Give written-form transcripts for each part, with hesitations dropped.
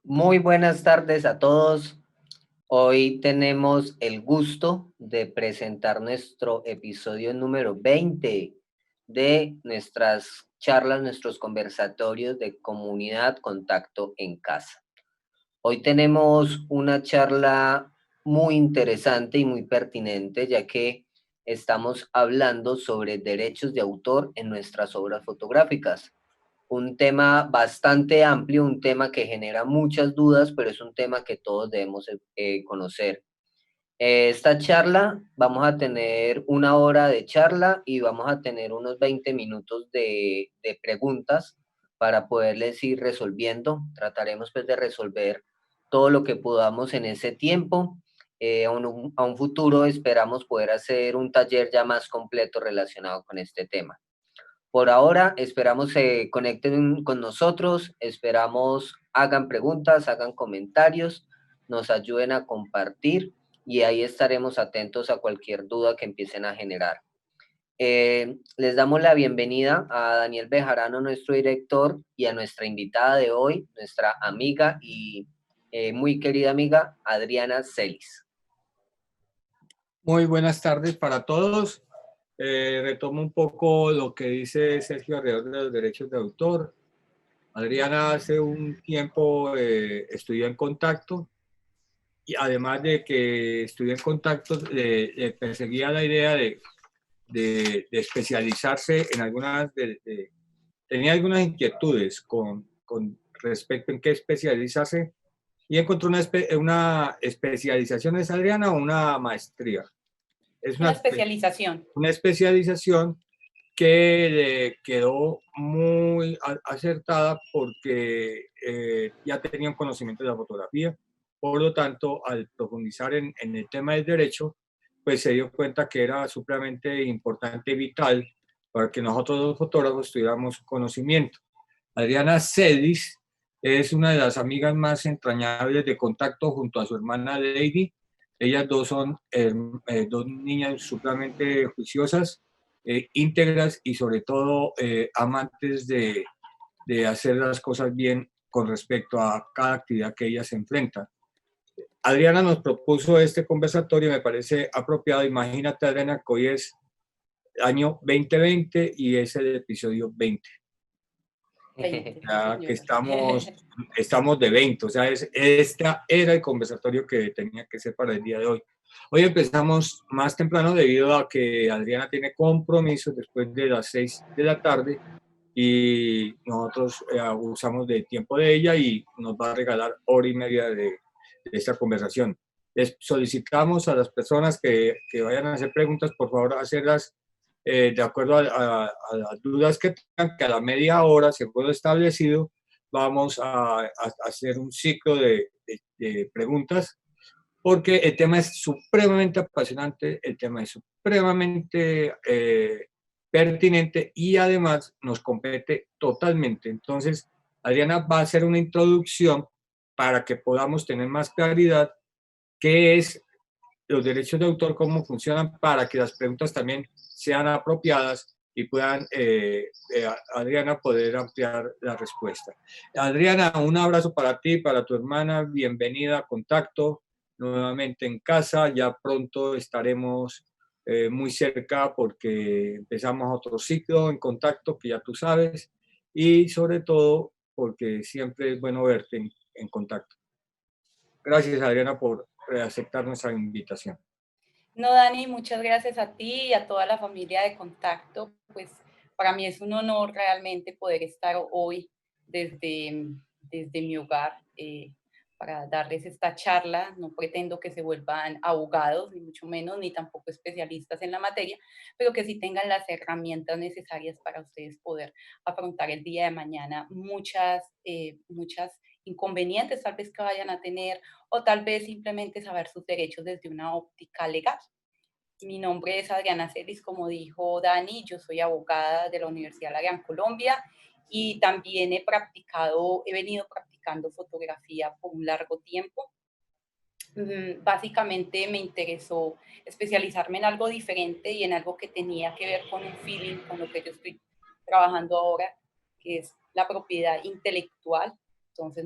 Muy buenas tardes a todos. Hoy tenemos el gusto de presentar nuestro episodio número 20 de nuestras charlas, nuestros conversatorios de comunidad Contacto en Casa. Hoy tenemos una charla muy interesante y muy pertinente, ya que estamos hablando sobre derechos de autor en nuestras obras fotográficas. Un tema bastante amplio, un tema que genera muchas dudas, pero es un tema que todos debemos conocer. Esta charla, vamos a tener una hora de charla y vamos a tener unos 20 minutos de preguntas para poderles ir resolviendo. Trataremos pues de resolver todo lo que podamos en ese tiempo. A un futuro esperamos poder hacer un taller ya más completo relacionado con este tema. Por ahora, esperamos se conecten con nosotros, esperamos hagan preguntas, hagan comentarios, nos ayuden a compartir y ahí estaremos atentos a cualquier duda que empiecen a generar. Les damos la bienvenida a Daniel Bejarano, nuestro director, y a nuestra invitada de hoy, nuestra amiga y muy querida amiga, Adriana Celis. Muy buenas tardes para todos. Retomo un poco lo que dice Sergio alrededor de los derechos de autor. Adriana hace un tiempo estudió en Contacto y además de que estudió en Contacto, perseguía la idea de especializarse en tenía algunas inquietudes con respecto en qué especializarse y encontró una especialización. ¿Es Adriana o una maestría? Es Una especialización. Una especialización que le quedó muy acertada porque ya tenía un conocimiento de la fotografía. Por lo tanto, al profundizar en el tema del derecho, pues se dio cuenta que era supremamente importante y vital para que nosotros los fotógrafos tuviéramos conocimiento. Adriana Celis es una de las amigas más entrañables de Contacto junto a su hermana Lady. Ellas dos son dos niñas supremamente juiciosas, íntegras y sobre todo amantes de hacer las cosas bien con respecto a cada actividad que ellas se enfrentan. Adriana nos propuso este conversatorio, me parece apropiado. Imagínate, Adriana, que hoy es año 2020 y es el episodio 20. 20, Ya que señor. estamos de 20, o sea, este era el conversatorio que tenía que ser para el día de hoy. Hoy empezamos más temprano debido a que Adriana tiene compromisos después de las 6 de la tarde y nosotros abusamos del tiempo de ella y nos va a regalar hora y media de esta conversación. Les solicitamos a las personas que vayan a hacer preguntas, por favor, hacerlas de acuerdo a las dudas que tengan, que a la media hora, según lo establecido, vamos a hacer un ciclo de preguntas, porque el tema es supremamente apasionante, el tema es supremamente pertinente y además nos compete totalmente. Entonces, Adriana va a hacer una introducción para que podamos tener más claridad qué es los derechos de autor, cómo funcionan, para que las preguntas también sean apropiadas y puedan, Adriana, poder ampliar la respuesta. Adriana, un abrazo para ti, para tu hermana, bienvenida a Contacto, nuevamente en casa, ya pronto estaremos muy cerca porque empezamos otro ciclo en Contacto, que ya tú sabes, y sobre todo porque siempre es bueno verte en Contacto. Gracias, Adriana, por aceptar nuestra invitación. No, Dani, muchas gracias a ti y a toda la familia de Contacto. Pues para mí es un honor realmente poder estar hoy desde mi hogar para darles esta charla. No pretendo que se vuelvan abogados, ni mucho menos, ni tampoco especialistas en la materia, pero que sí tengan las herramientas necesarias para ustedes poder afrontar el día de mañana muchas inconvenientes tal vez que vayan a tener, o tal vez simplemente saber sus derechos desde una óptica legal. Mi nombre es Adriana Celis, como dijo Dani, yo soy abogada de la Universidad de la Gran Colombia y también he venido practicando fotografía por un largo tiempo. Básicamente me interesó especializarme en algo diferente y en algo que tenía que ver con un feeling, con lo que yo estoy trabajando ahora, que es la propiedad intelectual. Entonces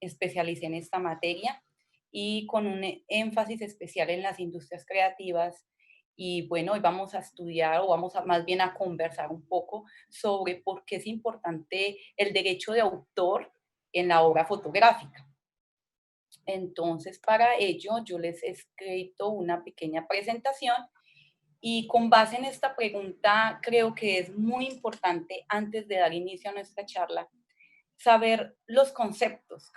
especialicé en esta materia y con un énfasis especial en las industrias creativas. Y bueno, hoy vamos a estudiar o vamos a más bien a conversar un poco sobre por qué es importante el derecho de autor en la obra fotográfica. Entonces, para ello, yo les he escrito una pequeña presentación y con base en esta pregunta, creo que es muy importante, antes de dar inicio a nuestra charla, saber los conceptos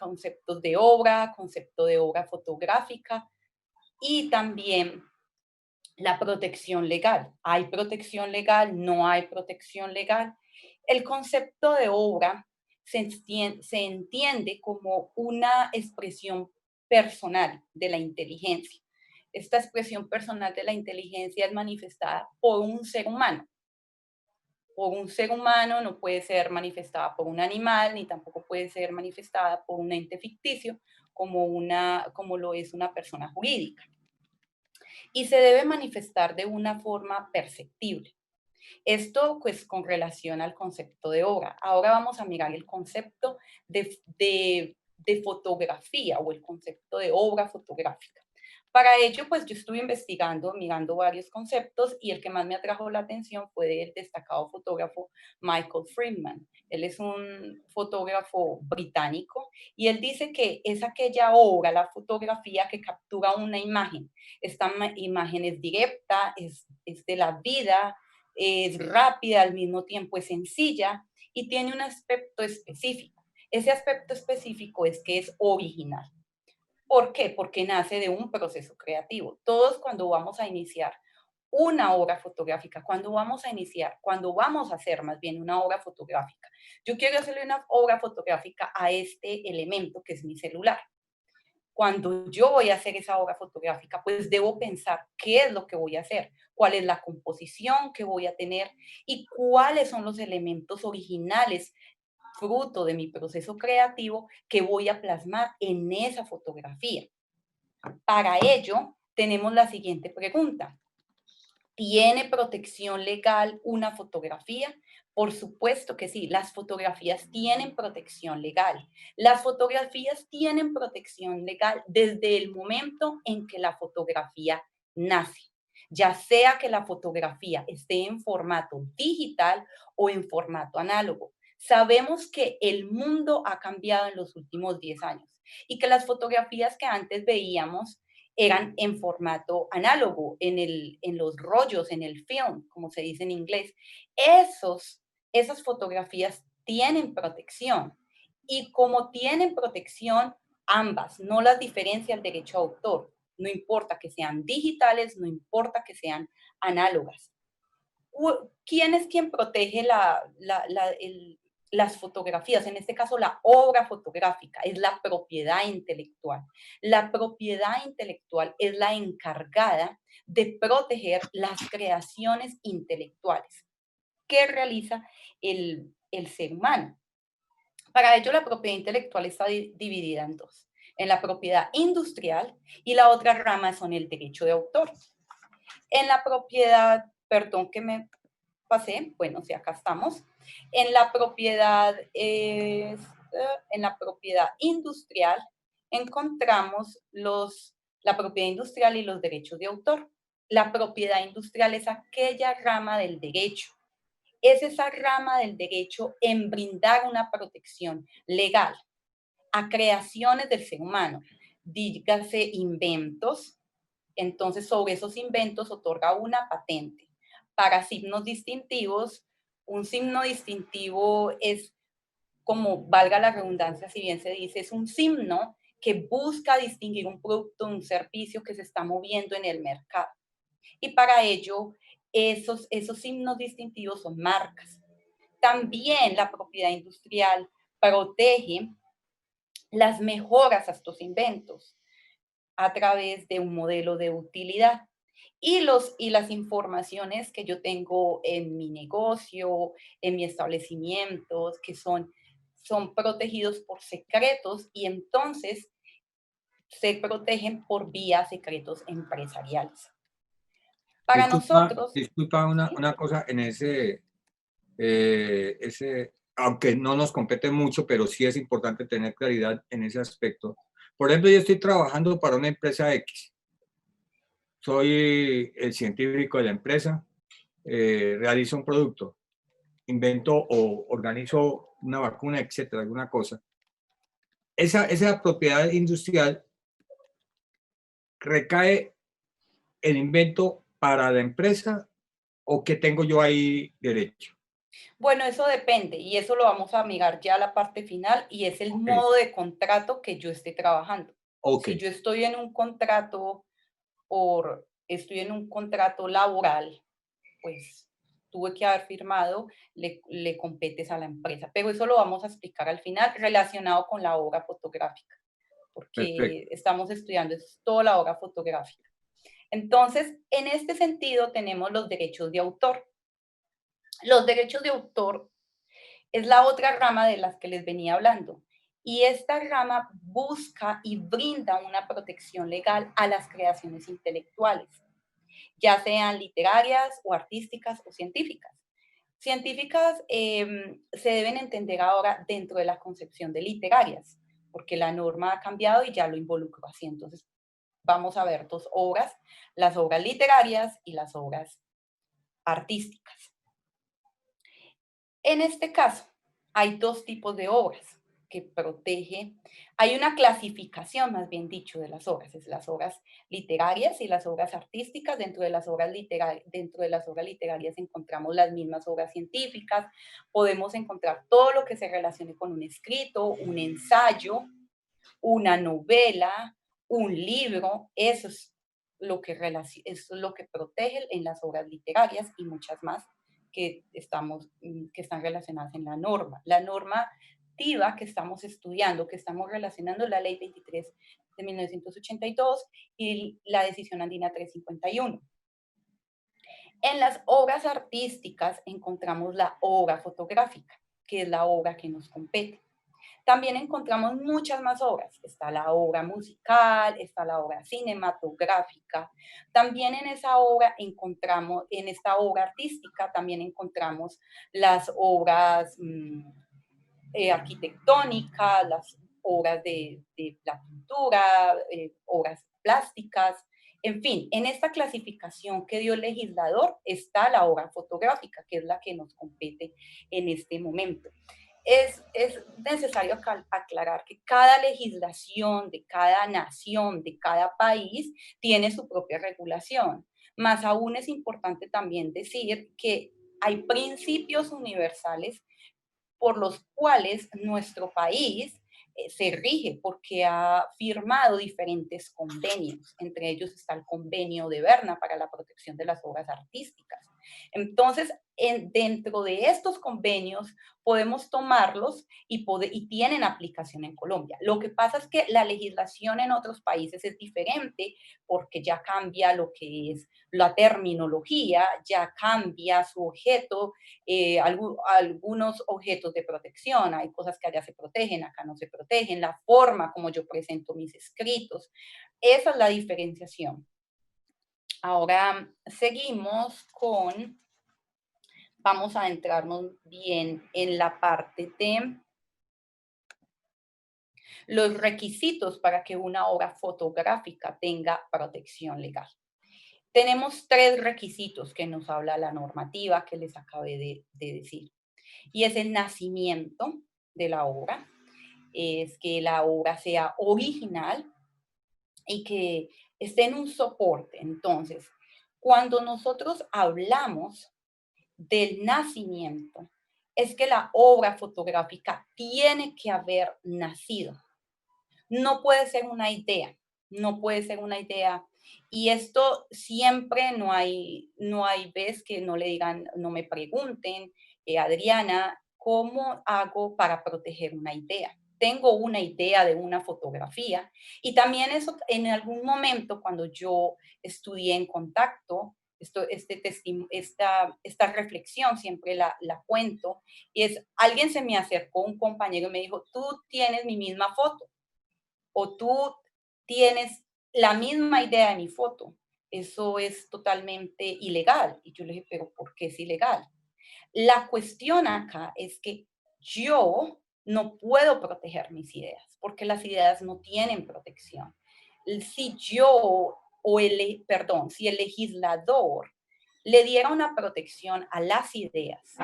de obra, concepto de obra fotográfica y también la protección legal. ¿Hay protección legal? ¿No hay protección legal? El concepto de obra se entiende como una expresión personal de la inteligencia. Esta expresión personal de la inteligencia es manifestada por un ser humano. Por un ser humano, no puede ser manifestada por un animal, ni tampoco puede ser manifestada por un ente ficticio, como lo es una persona jurídica. Y se debe manifestar de una forma perceptible. Esto pues con relación al concepto de obra. Ahora vamos a mirar el concepto de fotografía o el concepto de obra fotográfica. Para ello, pues yo estuve investigando, mirando varios conceptos y el que más me atrajo la atención fue el destacado fotógrafo Michael Friedman. Él es un fotógrafo británico y él dice que es aquella obra, la fotografía que captura una imagen. Esta imagen es directa, es de la vida, es rápida, al mismo tiempo es sencilla y tiene un aspecto específico. Ese aspecto específico es que es original. ¿Por qué? Porque nace de un proceso creativo. Todos cuando vamos a iniciar una obra fotográfica, cuando vamos a hacer más bien una obra fotográfica, yo quiero hacerle una obra fotográfica a este elemento que es mi celular. Cuando yo voy a hacer esa obra fotográfica, pues debo pensar qué es lo que voy a hacer, cuál es la composición que voy a tener y cuáles son los elementos originales fruto de mi proceso creativo que voy a plasmar en esa fotografía. Para ello, tenemos la siguiente pregunta. ¿Tiene protección legal una fotografía? Por supuesto que sí, las fotografías tienen protección legal. Las fotografías tienen protección legal desde el momento en que la fotografía nace, ya sea que la fotografía esté en formato digital o en formato análogo. Sabemos que el mundo ha cambiado en los últimos 10 años y que las fotografías que antes veíamos eran en formato análogo, en los rollos, en el film, como se dice en inglés. Esas fotografías tienen protección. Y como tienen protección, ambas, no las diferencia el derecho a autor. No importa que sean digitales, no importa que sean análogas. ¿Quién es quien protege las fotografías? En este caso, la obra fotográfica es la propiedad intelectual. La propiedad intelectual es la encargada de proteger las creaciones intelectuales que realiza el ser humano. Para ello, la propiedad intelectual está dividida en dos, en la propiedad industrial y la otra rama son el derecho de autor. En la propiedad, perdón que me pasé, bueno, sí, acá estamos. En la propiedad, en la propiedad industrial encontramos la propiedad industrial y los derechos de autor. La propiedad industrial es aquella rama del derecho. Es esa rama del derecho en brindar una protección legal a creaciones del ser humano, dígase inventos. Entonces, sobre esos inventos otorga una patente. Para signos distintivos, un signo distintivo es, como valga la redundancia, si bien se dice, es un signo que busca distinguir un producto o un servicio que se está moviendo en el mercado. Y para ello, esos signos distintivos son marcas. También la propiedad industrial protege las mejoras a estos inventos a través de un modelo de utilidad. Y las informaciones que yo tengo en mi negocio, en mi establecimiento, que son protegidos por secretos y entonces se protegen por vía secretos empresariales. Para nosotros... Disculpa ¿sí? una cosa en ese aunque no nos compete mucho, pero sí es importante tener claridad en ese aspecto. Por ejemplo, yo estoy trabajando para una empresa X. Soy el científico de la empresa, realizo un producto, invento o organizo una vacuna, etcétera, alguna cosa. Esa propiedad industrial recae el invento para la empresa o que tengo yo ahí derecho. Bueno, eso depende y eso lo vamos a mirar ya a la parte final y es el Ok, modo de contrato que yo esté trabajando. ok, Si yo estoy en un contrato estoy en un contrato laboral, pues tuve que haber firmado, le competes a la empresa. Pero eso lo vamos a explicar al final relacionado con la obra fotográfica, porque perfecto, estamos estudiando es toda la obra fotográfica. Entonces, en este sentido tenemos los derechos de autor. Los derechos de autor es la otra rama de las que les venía hablando. Y esta rama busca y brinda una protección legal a las creaciones intelectuales, ya sean literarias o artísticas o científicas. Científicas se deben entender ahora dentro de la concepción de literarias, porque la norma ha cambiado y ya lo involucró así. Entonces, vamos a ver dos obras, las obras literarias y las obras artísticas. En este caso, hay dos tipos de obras que protege. Hay una clasificación, más bien dicho, de las obras. Es las obras literarias y las obras artísticas. Dentro de las obras literarias encontramos las mismas obras científicas. Podemos encontrar todo lo que se relacione con un escrito, un ensayo, una novela, un libro. Eso es lo que protege en las obras literarias y muchas más que están relacionadas en la norma. La normativa que estamos estudiando, que estamos relacionando, la ley 23 de 1982 y la decisión andina 351. En las obras artísticas encontramos la obra fotográfica, que es la obra que nos compete. También encontramos muchas más obras. Está la obra musical, está la obra cinematográfica. También en esa obra encontramos, en esta obra artística, también encontramos las obras arquitectónicas, las obras de la pintura, obras plásticas. En fin, en esta clasificación que dio el legislador está la obra fotográfica, que es la que nos compete en este momento. Es necesario aclarar que cada legislación de cada nación, de cada país, tiene su propia regulación. Más aún es importante también decir que hay principios universales por los cuales nuestro país se rige porque ha firmado diferentes convenios. Entre ellos está el convenio de Berna para la protección de las obras artísticas. Entonces, dentro de estos convenios podemos tomarlos y tienen aplicación en Colombia. Lo que pasa es que la legislación en otros países es diferente porque ya cambia lo que es la terminología, ya cambia su objeto, algunos objetos de protección. Hay cosas que allá se protegen, acá no se protegen, la forma como yo presento mis escritos. Esa es la diferenciación. Ahora seguimos vamos a adentrarnos bien en la parte de los requisitos para que una obra fotográfica tenga protección legal. Tenemos tres requisitos que nos habla la normativa que les acabé de decir. Y es el nacimiento de la obra, es que la obra sea original y que esté en un soporte. Entonces, cuando nosotros hablamos del nacimiento, es que la obra fotográfica tiene que haber nacido. No puede ser una idea, no puede ser una idea. Y esto siempre no hay vez que no le digan, no me pregunten, Adriana, ¿cómo hago para proteger una idea? Tengo una idea de una fotografía y también eso en algún momento cuando yo estudié en contacto, esta reflexión siempre la cuento, y es, alguien se me acercó, un compañero, y me dijo, tú tienes mi misma foto o tú tienes la misma idea de mi foto. Eso es totalmente ilegal. Y yo le dije, pero ¿por qué es ilegal? La cuestión acá es que yo no puedo proteger mis ideas, porque las ideas no tienen protección. Si yo, si el legislador le diera una protección a las ideas,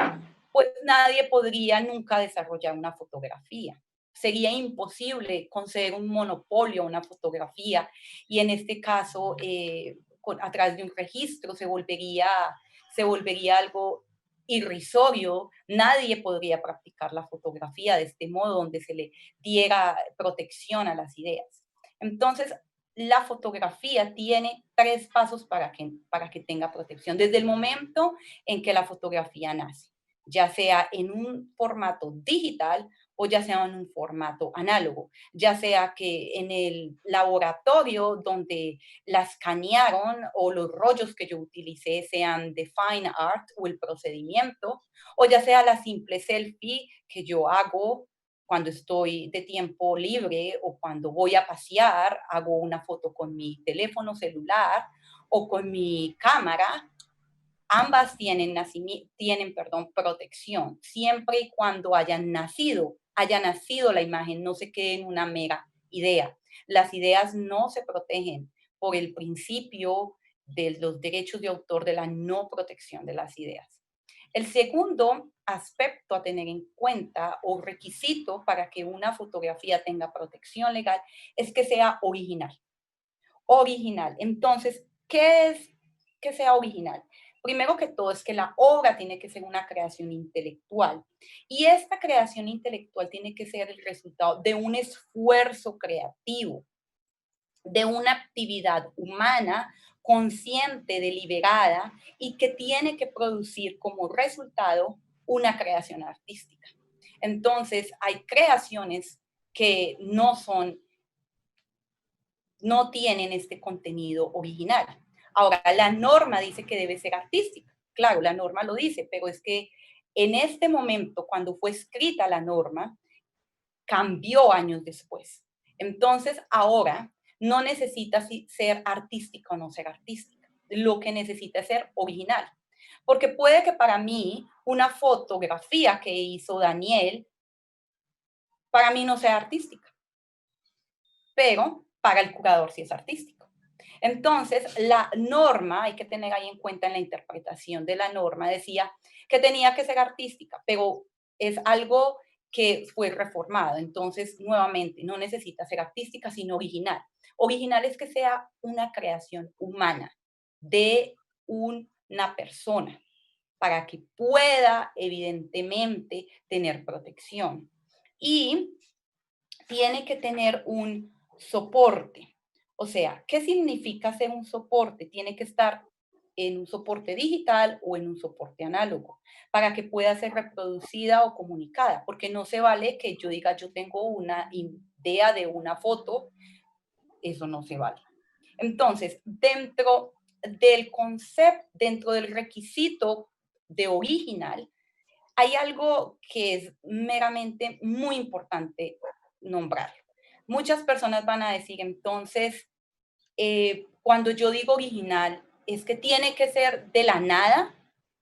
pues nadie podría nunca desarrollar una fotografía. Sería imposible conceder un monopolio a una fotografía y en este caso, a través de un registro, se volvería algo irrisorio. Nadie podría practicar la fotografía de este modo, donde se le diera protección a las ideas. Entonces, la fotografía tiene 3 pasos para que tenga protección. Desde el momento en que la fotografía nace, ya sea en un formato digital o ya sea en un formato análogo, ya sea que en el laboratorio donde la escanearon o los rollos que yo utilicé sean de fine art o el procedimiento, o ya sea la simple selfie que yo hago cuando estoy de tiempo libre o cuando voy a pasear, hago una foto con mi teléfono celular o con mi cámara. Ambas tienen protección, siempre y cuando haya nacido la imagen, no se quede en una mera idea. Las ideas no se protegen por el principio de los derechos de autor, de la no protección de las ideas. El segundo aspecto a tener en cuenta o requisito para que una fotografía tenga protección legal es que sea original. Original. Entonces, ¿qué es que sea original? Primero que todo es que la obra tiene que ser una creación intelectual y esta creación intelectual tiene que ser el resultado de un esfuerzo creativo, de una actividad humana consciente, deliberada y que tiene que producir como resultado una creación artística. Entonces, hay creaciones que no tienen este contenido original. Ahora, la norma dice que debe ser artística. Claro, la norma lo dice, pero es que en este momento, cuando fue escrita la norma, cambió años después. Entonces, ahora no necesita ser artística o no ser artística. Lo que necesita es ser original. Porque puede que para mí una fotografía que hizo Daniel, para mí no sea artística, pero para el curador sí es artístico. Entonces, la norma, hay que tener ahí en cuenta en la interpretación de la norma, decía que tenía que ser artística, pero es algo que fue reformado. Entonces, nuevamente, no necesita ser artística, sino original. Original es que sea una creación humana de una persona para que pueda, evidentemente, tener protección. Y tiene que tener un soporte. O sea, ¿qué significa ser un soporte? Tiene que estar en un soporte digital o en un soporte análogo para que pueda ser reproducida o comunicada, porque no se vale que yo diga yo tengo una idea de una foto, eso no se vale. Entonces, dentro del concepto, dentro del requisito de original, hay algo que es meramente muy importante nombrar. Muchas personas van a decir, entonces, cuando yo digo original, es que tiene que ser de la nada,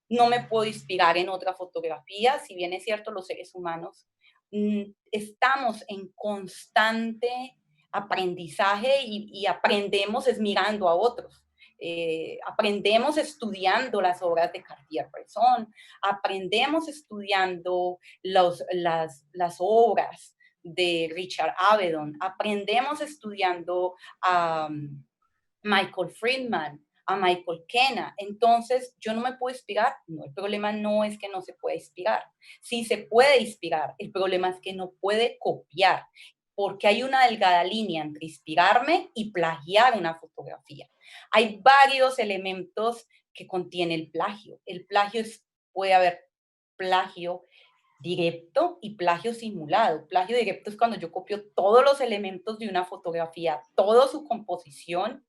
no me puedo inspirar en otra fotografía, si bien es cierto, los seres humanos estamos en constante aprendizaje y aprendemos es mirando a otros. Aprendemos estudiando las obras de Cartier-Bresson, aprendemos estudiando las obras de Richard Avedon, aprendemos estudiando a Michael Friedman, a Michael Kenna. Entonces, ¿yo no me puedo inspirar? No, el problema no es que no se pueda inspirar. Sí se puede inspirar, el problema es que no puede copiar, porque hay una delgada línea entre inspirarme y plagiar una fotografía. Hay varios elementos que contiene el plagio. El plagio puede haber plagio directo y plagio simulado. Plagio directo es cuando yo copio todos los elementos de una fotografía, toda su composición,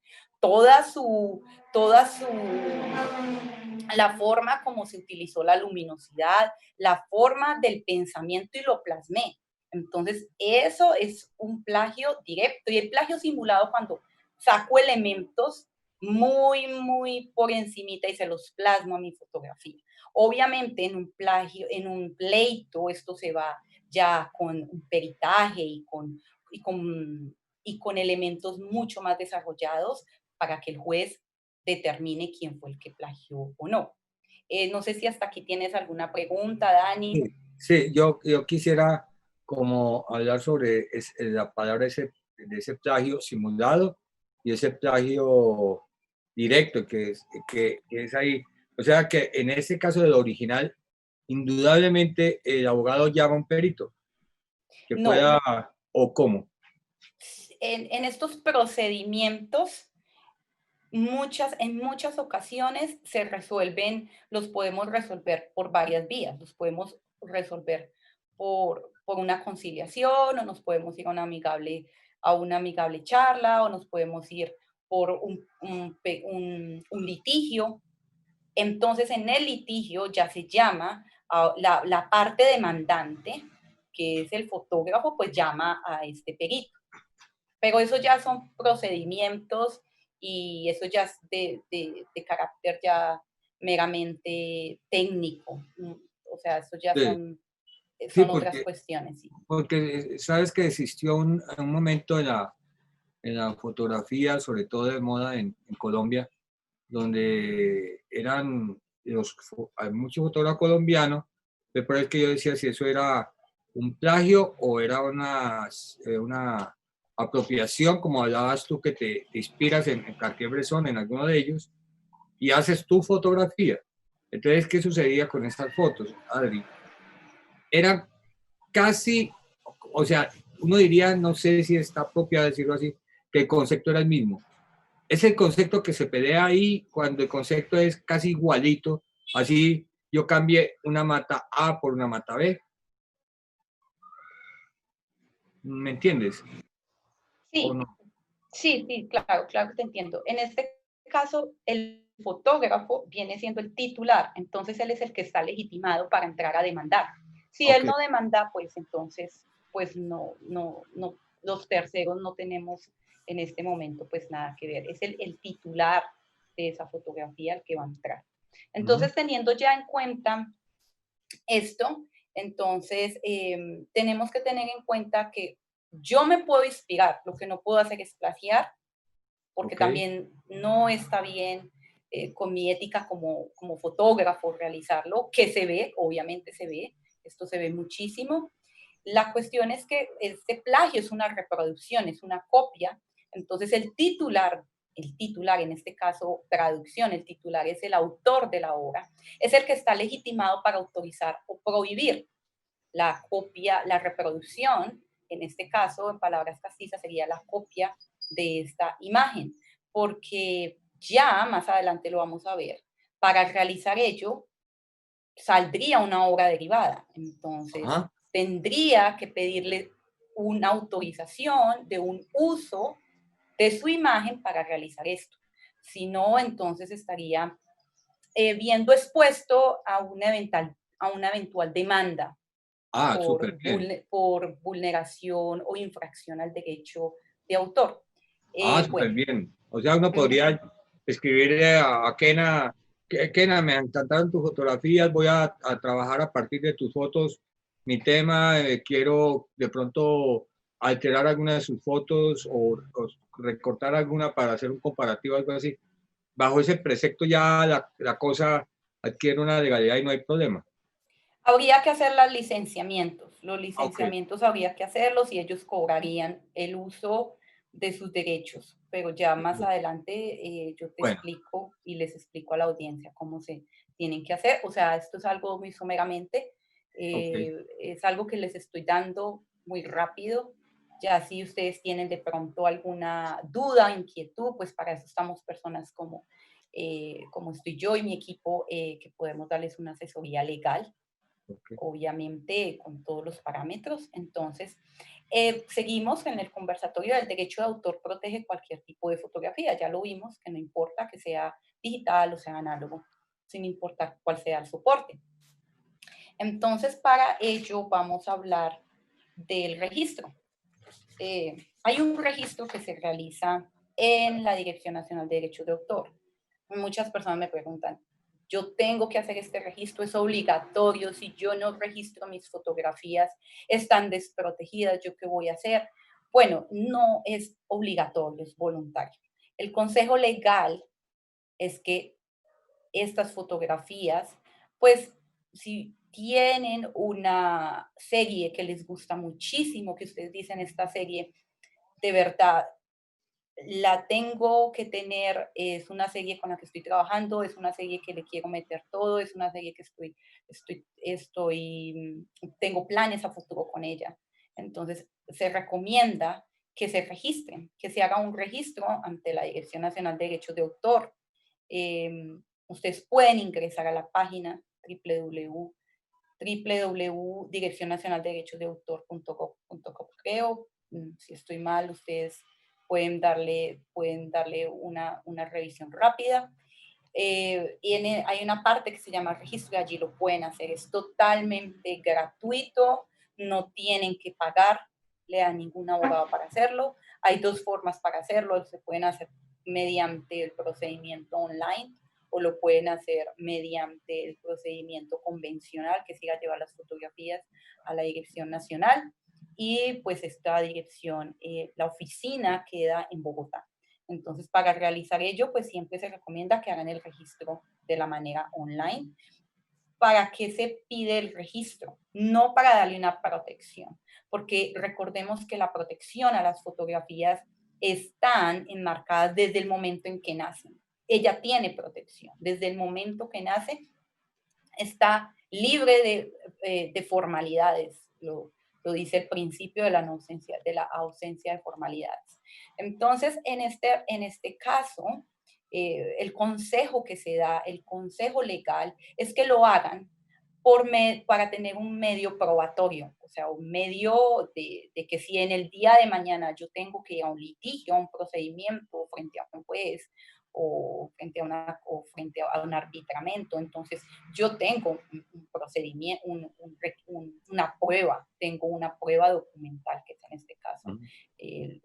la forma como se utilizó la luminosidad, la forma del pensamiento y lo plasmé. Entonces, eso es un plagio directo. Y el plagio simulado cuando saco elementos muy, muy por encimita y se los plasmo a mi fotografía. Obviamente en un plagio, en un pleito, esto se va ya con un peritaje y con elementos mucho más desarrollados para que el juez determine quién fue el que plagió o no. No sé si hasta aquí tienes alguna pregunta, Dani. Sí, sí, yo quisiera como hablar sobre la palabra de ese plagio simulado y ese plagio directo que es ahí. O sea que en este caso del original, indudablemente el abogado llama a un perito que No, pueda, o cómo. en estos procedimientos, en muchas ocasiones los podemos resolver por varias vías. Los podemos resolver por una conciliación, o nos podemos ir a una amigable charla, o nos podemos ir por un litigio. Entonces, en el litigio ya se llama a la parte demandante, que es el fotógrafo, pues llama a este perito. Pero eso ya son procedimientos y eso ya es de carácter ya meramente técnico. O sea, eso ya Sí, sí, son otras cuestiones. Sí. porque sabes que existió un momento en la fotografía, sobre todo de moda en Colombia, donde hay muchos fotógrafos colombianos, pero es que yo decía si eso era un plagio o era una apropiación, como hablabas tú, que te inspiras en Cartier-Bresson, en alguno de ellos, y haces tu fotografía. Entonces, ¿qué sucedía con estas fotos, Adri? Eran casi, o sea, uno diría, no sé si está apropiado decirlo así, que el concepto era el mismo. Es el concepto que se pelea ahí cuando el concepto es casi igualito. Así yo cambié una mata A por una mata B. ¿Me entiendes? ¿O Sí, no? sí, sí, claro, claro que te entiendo. En este caso, el fotógrafo viene siendo el titular, entonces él es el que está legitimado para entrar a demandar. Si él Ok. no demanda, pues entonces, pues no, los terceros no tenemos en este momento pues nada que ver. Es el titular de esa fotografía el que va a entrar. Entonces, teniendo ya en cuenta esto, entonces tenemos que tener en cuenta que yo me puedo inspirar, lo que no puedo hacer es plagiar, porque Ok. también no está bien con mi ética como fotógrafo realizarlo, que se ve, obviamente se ve, esto se ve muchísimo. La cuestión es que este plagio es una reproducción, es una copia, entonces el titular, en este caso traducción, el titular es el autor de la obra, es el que está legitimado para autorizar o prohibir la copia, la reproducción, en este caso, en palabras castizas, sería la copia de esta imagen, porque ya más adelante lo vamos a ver, para realizar ello saldría una obra derivada, entonces Ajá. tendría que pedirle una autorización de un uso de su imagen para realizar esto. Si no, entonces estaría viendo expuesto a una eventual demanda Ah, súper bien. por vulneración o infracción al derecho de autor. Ah, súper Bueno, bien. O sea, uno podría escribirle a Kena, Kena, me encantaron tus fotografías, voy a trabajar a partir de tus fotos. Mi tema, quiero de pronto alterar alguna de sus fotos o recortar alguna para hacer un comparativo, algo así. Bajo ese precepto ya la cosa adquiere una legalidad y no hay problema. habría que hacer los licenciamientos. Los Ok, licenciamientos habría que hacerlos y ellos cobrarían el uso de sus derechos. Pero ya más adelante yo te bueno, explico y les explico a la audiencia cómo se tienen que hacer. O sea, esto es algo muy someramente, ok, es algo que les estoy dando muy rápido. Ya si ustedes tienen de pronto alguna duda, inquietud, pues para eso estamos personas como estoy yo y mi equipo, que podemos darles una asesoría legal, ok. obviamente con todos los parámetros. Entonces, seguimos en el conversatorio del derecho de autor protege cualquier tipo de fotografía. Ya lo vimos, que no importa que sea digital o sea análogo, sin importar cuál sea el soporte. Entonces, para ello vamos a hablar del registro. Hay un registro que se realiza en la Dirección Nacional de Derechos de Autor. Muchas personas me preguntan, yo tengo que hacer este registro, es obligatorio, si yo no registro mis fotografías, están desprotegidas, ¿yo qué voy a hacer? Bueno, no es obligatorio, es voluntario. El consejo legal es que estas fotografías, pues si tienen una serie que les gusta muchísimo, que ustedes dicen esta serie, de verdad, la tengo que tener, es una serie con la que estoy trabajando, es una serie que le quiero meter todo, es una serie que tengo planes a futuro con ella. Entonces, se recomienda que se registren, que se haga un registro ante la Dirección Nacional de Derechos de Autor. Ustedes pueden ingresar a la página www.direccionnacionalderechosdeautor.gov.co, creo. Si estoy mal, ustedes pueden darle una revisión rápida. Hay una parte que se llama registro y allí lo pueden hacer. Es totalmente gratuito, no tienen que pagarle a ningún abogado para hacerlo. Hay dos formas para hacerlo. Se pueden hacer mediante el procedimiento online o lo pueden hacer mediante el procedimiento convencional, que siga llevar las fotografías a la Dirección Nacional. Y pues esta dirección, la oficina queda en Bogotá. Entonces, para realizar ello, pues siempre se recomienda que hagan el registro de la manera online. ¿Para qué se pide el registro? No para darle una protección, porque recordemos que la protección a las fotografías están enmarcadas desde el momento en que nacen. Ella tiene protección. Desde el momento que nace, está libre de formalidades. Lo dice el principio de la ausencia de formalidades. Entonces, en este caso, el consejo que se da, el consejo legal, es que lo hagan para tener un medio probatorio, o sea, un medio de que si en el día de mañana yo tengo que ir a un litigio, a un procedimiento frente a un juez o frente a un arbitramiento, entonces yo tengo un procedimiento, una prueba, tengo una prueba documental, que es en este caso el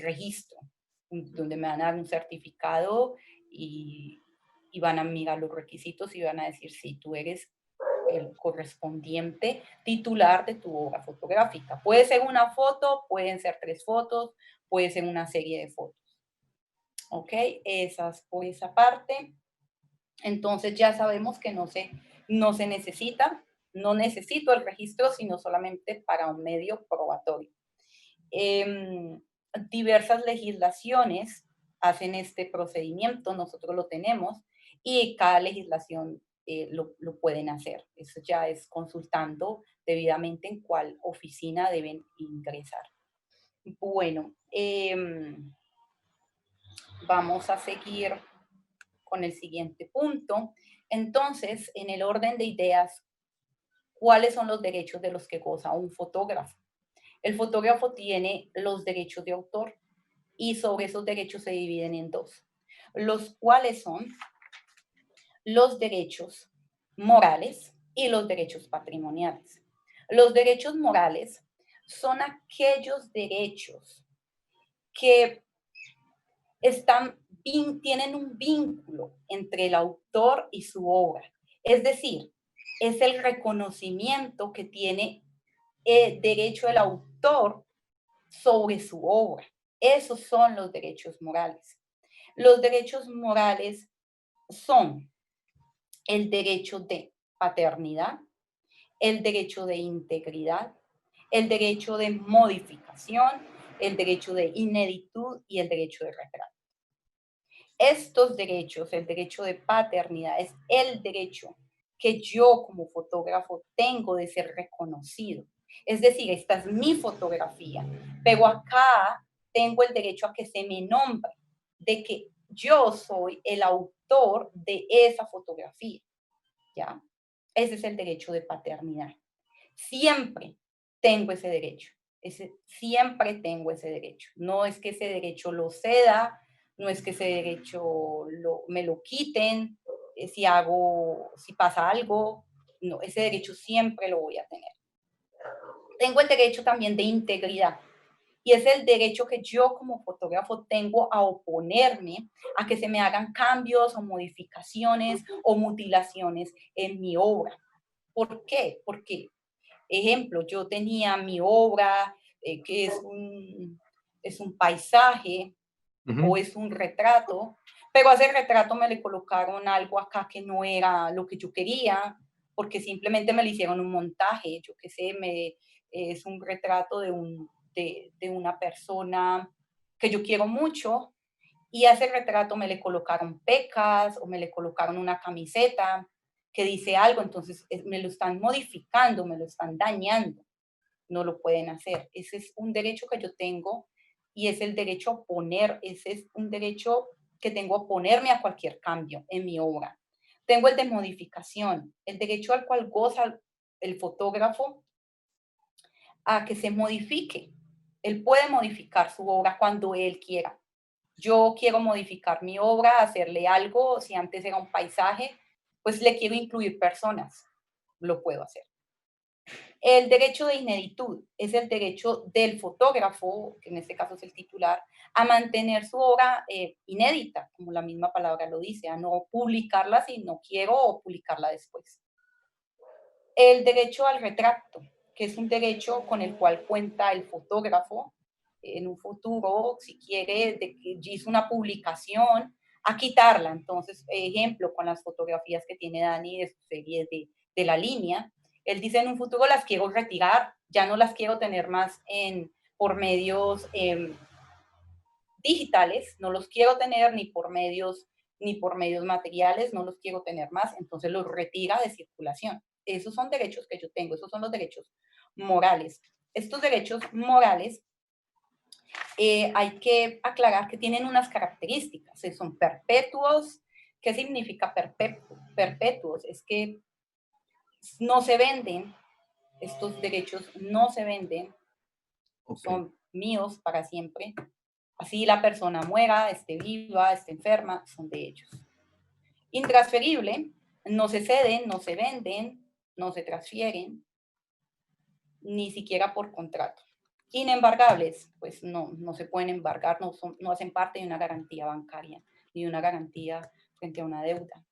registro, donde me van a dar un certificado y van a mirar los requisitos y van a decir si tú eres el correspondiente titular de tu obra fotográfica. Puede ser una foto, pueden ser 3 fotos, puede ser una serie de fotos. ¿Ok? Esas por esa parte. Entonces ya sabemos que no se necesita, no necesito el registro, sino solamente para un medio probatorio. Diversas legislaciones hacen este procedimiento, nosotros lo tenemos, y cada legislación lo pueden hacer. Eso ya es consultando debidamente en cuál oficina deben ingresar. Bueno, vamos a seguir con el siguiente punto. Entonces, en el orden de ideas, ¿cuáles son los derechos de los que goza un fotógrafo? El fotógrafo tiene los derechos de autor y sobre esos derechos se dividen en dos, los cuales son los derechos morales y los derechos patrimoniales. Los derechos morales son aquellos derechos que tienen un vínculo entre el autor y su obra. Es decir, es el reconocimiento que tiene el derecho del autor sobre su obra. Esos son los derechos morales. Los derechos morales son el derecho de paternidad, el derecho de integridad, el derecho de modificación, el derecho de ineditud y el derecho de retrato. Estos derechos, el derecho de paternidad, es el derecho que yo como fotógrafo tengo de ser reconocido. Es decir, esta es mi fotografía, pero acá tengo el derecho a que se me nombre, de que yo soy el autor de esa fotografía, ¿ya? Ese es el derecho de paternidad. Siempre tengo ese derecho, siempre tengo ese derecho. No es que ese derecho lo ceda, no es que ese derecho me lo quiten, si pasa algo, no, ese derecho siempre lo voy a tener. Tengo el derecho también de integridad. Y es el derecho que yo como fotógrafo tengo a oponerme a que se me hagan cambios o modificaciones o mutilaciones en mi obra. ¿Por qué? Porque, ejemplo, yo tenía mi obra que es un paisaje o es un retrato, pero a ese retrato me le colocaron algo acá que no era lo que yo quería, porque simplemente me le hicieron un montaje, yo qué sé, es un retrato de una persona que yo quiero mucho, y a ese retrato me le colocaron pecas o me le colocaron una camiseta que dice algo, entonces me lo están modificando, me lo están dañando, no lo pueden hacer. Ese es un derecho que yo tengo y es el derecho a oponer, ese es un derecho que tengo a oponerme a cualquier cambio en mi obra. Tengo el de modificación, el derecho al cual goza el fotógrafo a que se modifique. Él puede modificar su obra cuando él quiera. Yo quiero modificar mi obra, hacerle algo, si antes era un paisaje, pues le quiero incluir personas, lo puedo hacer. El derecho de ineditud es el derecho del fotógrafo, que en este caso es el titular, a mantener su obra inédita, como la misma palabra lo dice, a no publicarla si no quiero o publicarla después. El derecho al retrato, que es un derecho con el cual cuenta el fotógrafo en un futuro, si quiere, de que hizo una publicación, a quitarla. Entonces, ejemplo, con las fotografías que tiene Dani de su serie de La Línea, él dice en un futuro las quiero retirar, ya no las quiero tener más por medios digitales, no los quiero tener ni por medios materiales, no los quiero tener más, entonces los retira de circulación. Esos son derechos que yo tengo, esos son los derechos morales. Estos derechos morales hay que aclarar que tienen unas características, son perpetuos. ¿Qué significa perpetuos? Es que no se venden, estos derechos no se venden, son míos para siempre. Así la persona muera, esté viva, esté enferma, son de ellos. Intransferible, no se ceden, no se venden, no se transfieren, ni siquiera por contrato. Inembargables, pues no se pueden embargar, no hacen parte de una garantía bancaria, ni de una garantía frente a una deuda.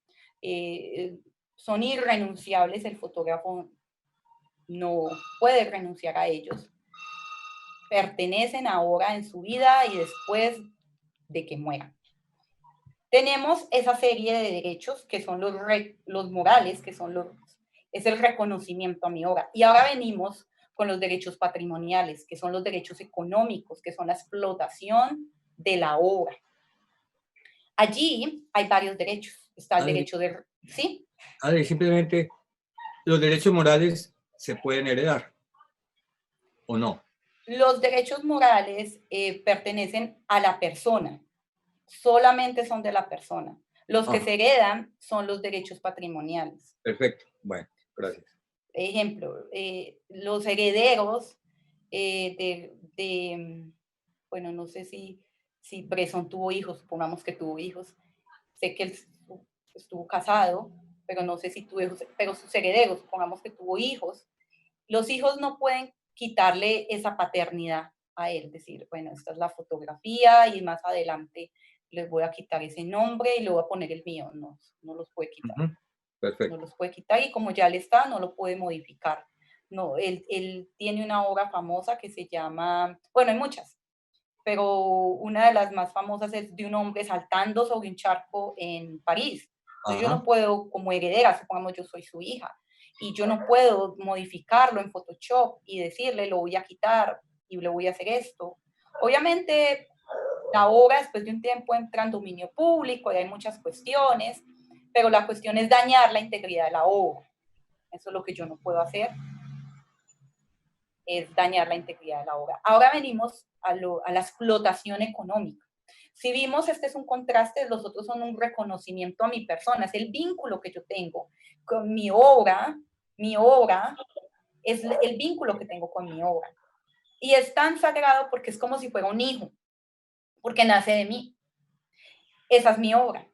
Son irrenunciables, el fotógrafo no puede renunciar a ellos. Pertenecen ahora en su vida y después de que mueran. Tenemos esa serie de derechos que son los morales, que es el reconocimiento a mi obra. Y ahora venimos con los derechos patrimoniales, que son los derechos económicos, que son la explotación de la obra. Allí hay varios derechos. Está el derecho de... ¿Sí? Adri, simplemente, ¿los derechos morales se pueden heredar o no? Los derechos morales pertenecen a la persona. Solamente son de la persona. Los que se heredan son los derechos patrimoniales. Perfecto. Bueno, gracias. Ejemplo, los herederos bueno, no sé si Bresson tuvo hijos, supongamos que tuvo hijos. Sé que él estuvo casado, pero no sé si tuvo hijos, pero sus herederos, supongamos que tuvo hijos. Los hijos no pueden quitarle esa paternidad a él, decir, bueno, esta es la fotografía y más adelante les voy a quitar ese nombre y le voy a poner el mío. No los puede quitar. Perfecto. No los puede quitar y como ya le está, no lo puede modificar. No, él tiene una obra famosa que se llama, bueno, hay muchas, pero una de las más famosas es de un hombre saltando sobre un charco en París. Entonces yo no puedo, como heredera, supongamos yo soy su hija, y yo no puedo modificarlo en Photoshop y decirle lo voy a quitar y le voy a hacer esto. Obviamente la obra después de un tiempo entra en dominio público y hay muchas cuestiones, pero la cuestión es dañar la integridad de la obra. Eso es lo que yo no puedo hacer, es dañar la integridad de la obra. Ahora venimos a la explotación económica. Si vimos, este es un contraste, los otros son un reconocimiento a mi persona, es el vínculo que yo tengo con mi obra es el vínculo que tengo con mi obra. Y es tan sagrado porque es como si fuera un hijo, porque nace de mí. Esa es mi obra.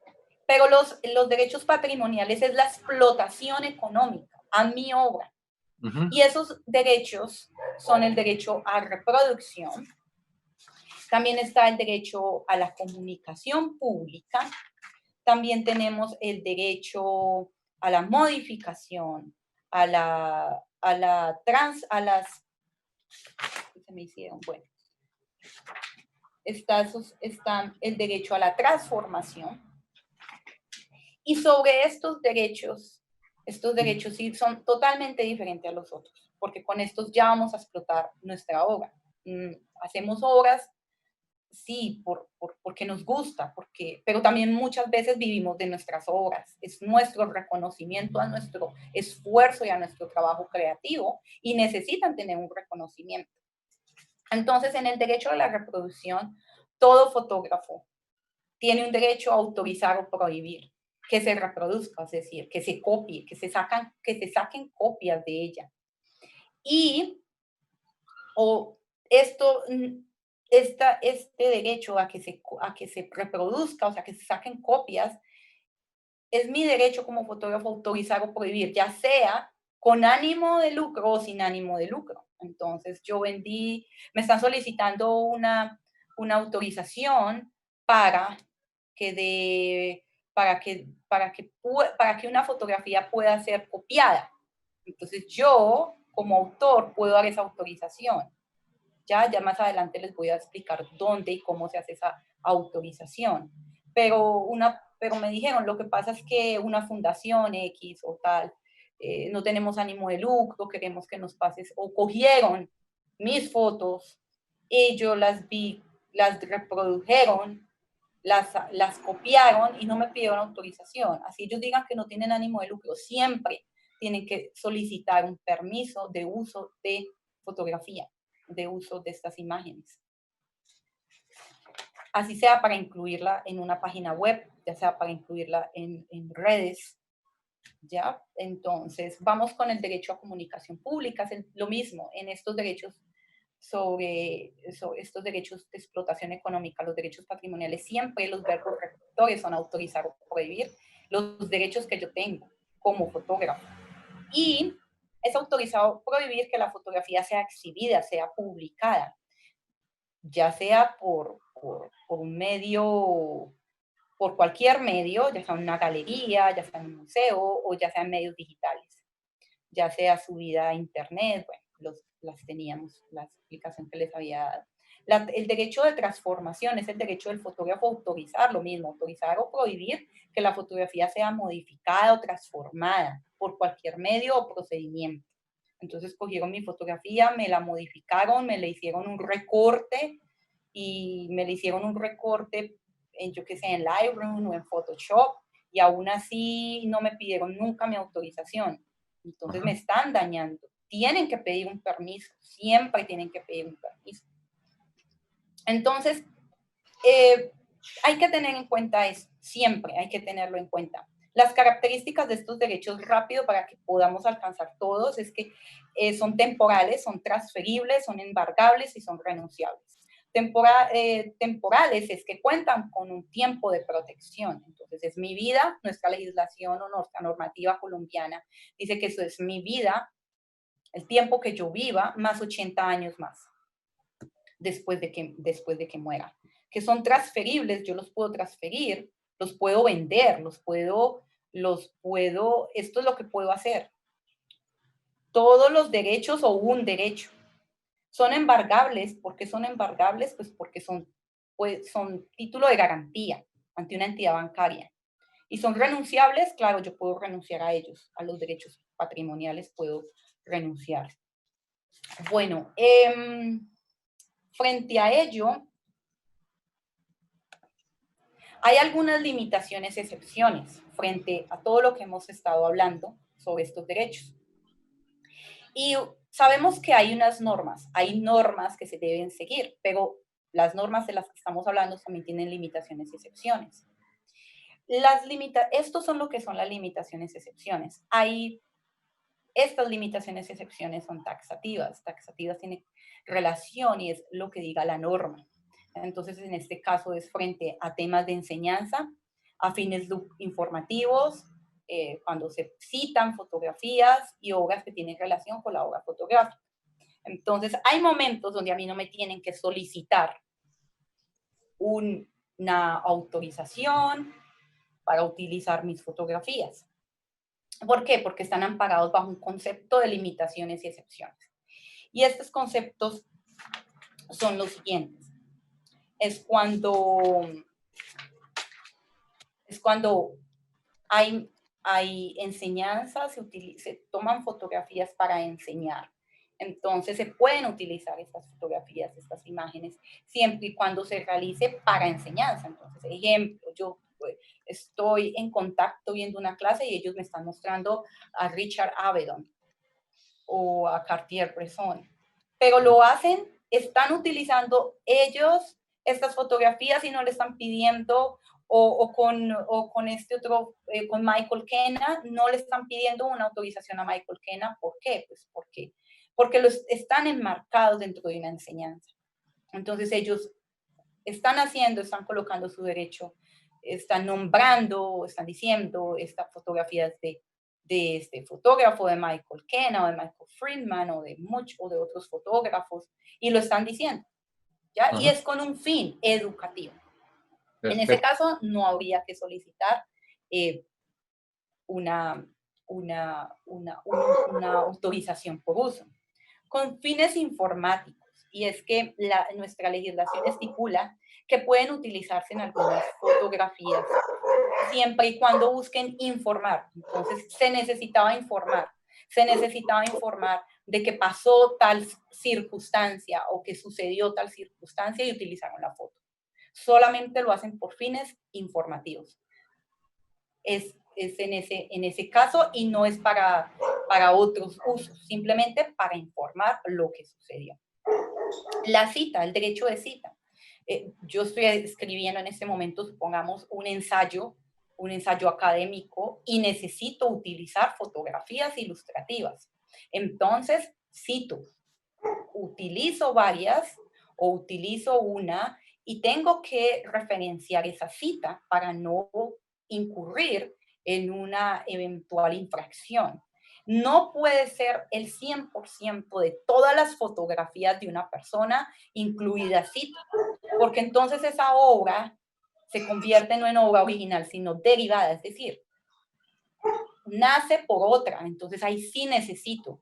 Pero los derechos patrimoniales es la explotación económica a mi obra. Y esos derechos son el derecho a reproducción, También está el derecho a la comunicación pública. También tenemos el derecho a la modificación, a las, se me hicieron, bueno, está el derecho a la transformación. Y sobre estos derechos sí son totalmente diferentes a los otros, porque con estos ya vamos a explotar nuestra obra. Hacemos obras, sí, porque nos gusta, pero también muchas veces vivimos de nuestras obras. Es nuestro reconocimiento a nuestro esfuerzo y a nuestro trabajo creativo y necesitan tener un reconocimiento. Entonces, en el derecho a la reproducción, todo fotógrafo tiene un derecho a autorizar o prohibir que se reproduzca, es decir, que se copie, que se saquen copias de ella. Y este derecho a que se reproduzca, o sea, que se saquen copias, es mi derecho como fotógrafo autorizar o prohibir, ya sea con ánimo de lucro o sin ánimo de lucro. Entonces, me están solicitando una autorización para que una fotografía pueda ser copiada. Entonces, yo, como autor, puedo dar esa autorización. Ya más adelante les voy a explicar dónde y cómo se hace esa autorización. Pero me dijeron, lo que pasa es que una fundación X o tal, no tenemos ánimo de lucro, queremos que nos pases, o cogieron mis fotos y yo las vi, las reprodujeron, las copiaron y no me pidieron autorización. Así ellos digan que no tienen ánimo de lucro, siempre tienen que solicitar un permiso de uso de fotografía, de uso de estas imágenes. Así sea para incluirla en una página web, ya sea para incluirla en redes, ¿ya? Entonces, vamos con el derecho a comunicación pública, es lo mismo en estos derechos sobre estos derechos de explotación económica, los derechos patrimoniales, siempre los verbos rectores son autorizar o prohibir los derechos que yo tengo como fotógrafo. Y es autorizado prohibir que la fotografía sea exhibida, sea publicada, ya sea por un medio, por cualquier medio, ya sea en una galería, ya sea en un museo o ya sea en medios digitales, ya sea subida a internet, bueno, las teníamos, la explicación que les había dado. El derecho de transformación es el derecho del fotógrafo a autorizar lo mismo, autorizar o prohibir que la fotografía sea modificada o transformada por cualquier medio o procedimiento. Entonces cogieron mi fotografía, me la modificaron, me le hicieron un recorte yo qué sé, en Lightroom o en Photoshop, y aún así no me pidieron nunca mi autorización. Entonces me están dañando. Tienen que pedir un permiso, siempre tienen que pedir un permiso. Entonces, hay que tener en cuenta eso, siempre hay que tenerlo en cuenta. Las características de estos derechos rápido para que podamos alcanzar todos es que son temporales, son transferibles, son embargables y son renunciables. Temporales es que cuentan con un tiempo de protección. Entonces, es mi vida, nuestra legislación o nuestra normativa colombiana dice que eso es mi vida, el tiempo que yo viva, más 80 años más, después de que muera. Que son transferibles, yo los puedo transferir, los puedo vender, esto es lo que puedo hacer. Todos los derechos o un derecho. Son embargables. ¿Por qué son embargables? Pues porque son título de garantía ante una entidad bancaria. Y son renunciables, claro, yo puedo renunciar a ellos, a los derechos patrimoniales puedo renunciar. Bueno, frente a ello, hay algunas limitaciones y excepciones frente a todo lo que hemos estado hablando sobre estos derechos. Y sabemos que hay normas que se deben seguir, pero las normas de las que estamos hablando también tienen limitaciones y excepciones. Estos son lo que son las limitaciones y excepciones. Estas limitaciones y excepciones son taxativas. Taxativas tienen relación y es lo que diga la norma. Entonces, en este caso es frente a temas de enseñanza, a fines informativos, cuando se citan fotografías y obras que tienen relación con la obra fotográfica. Entonces, hay momentos donde a mí no me tienen que solicitar una autorización para utilizar mis fotografías. ¿Por qué? Porque están amparados bajo un concepto de limitaciones y excepciones. Y estos conceptos son los siguientes. Es cuando hay enseñanzas, se toman fotografías para enseñar. Entonces se pueden utilizar estas fotografías, estas imágenes, siempre y cuando se realice para enseñanza. Entonces, ejemplo, yo estoy en contacto viendo una clase y ellos me están mostrando a Richard Avedon o a Cartier-Bresson, pero lo hacen, están utilizando ellos estas fotografías y no le están pidiendo, o con este otro, con Michael Kenna, no le están pidiendo una autorización a Michael Kenna. ¿Por qué? Pues porque están enmarcados dentro de una enseñanza. Entonces ellos están colocando su derecho, están nombrando, están diciendo, esta fotografía es de este fotógrafo, de Michael Kenna, o de Michael Friedman, o de otros fotógrafos, y lo están diciendo, ¿ya? Y es con un fin educativo. Perfecto. En ese caso, no habría que solicitar una autorización por uso. Con fines informáticos, y es que nuestra legislación estipula que pueden utilizarse en algunas fotografías siempre y cuando busquen informar. Entonces, se necesitaba informar de que pasó tal circunstancia o que sucedió tal circunstancia y utilizaron la foto. Solamente lo hacen por fines informativos. Es en ese caso y no es para otros usos, simplemente para informar lo que sucedió. La cita, el derecho de cita. Yo estoy escribiendo en este momento, supongamos, un ensayo académico y necesito utilizar fotografías ilustrativas. Entonces, cito, utilizo varias o utilizo una y tengo que referenciar esa cita para no incurrir en una eventual infracción. No puede ser el 100% de todas las fotografías de una persona, incluida cita, porque entonces esa obra se convierte no en obra original, sino derivada, es decir, nace por otra. Entonces ahí sí necesito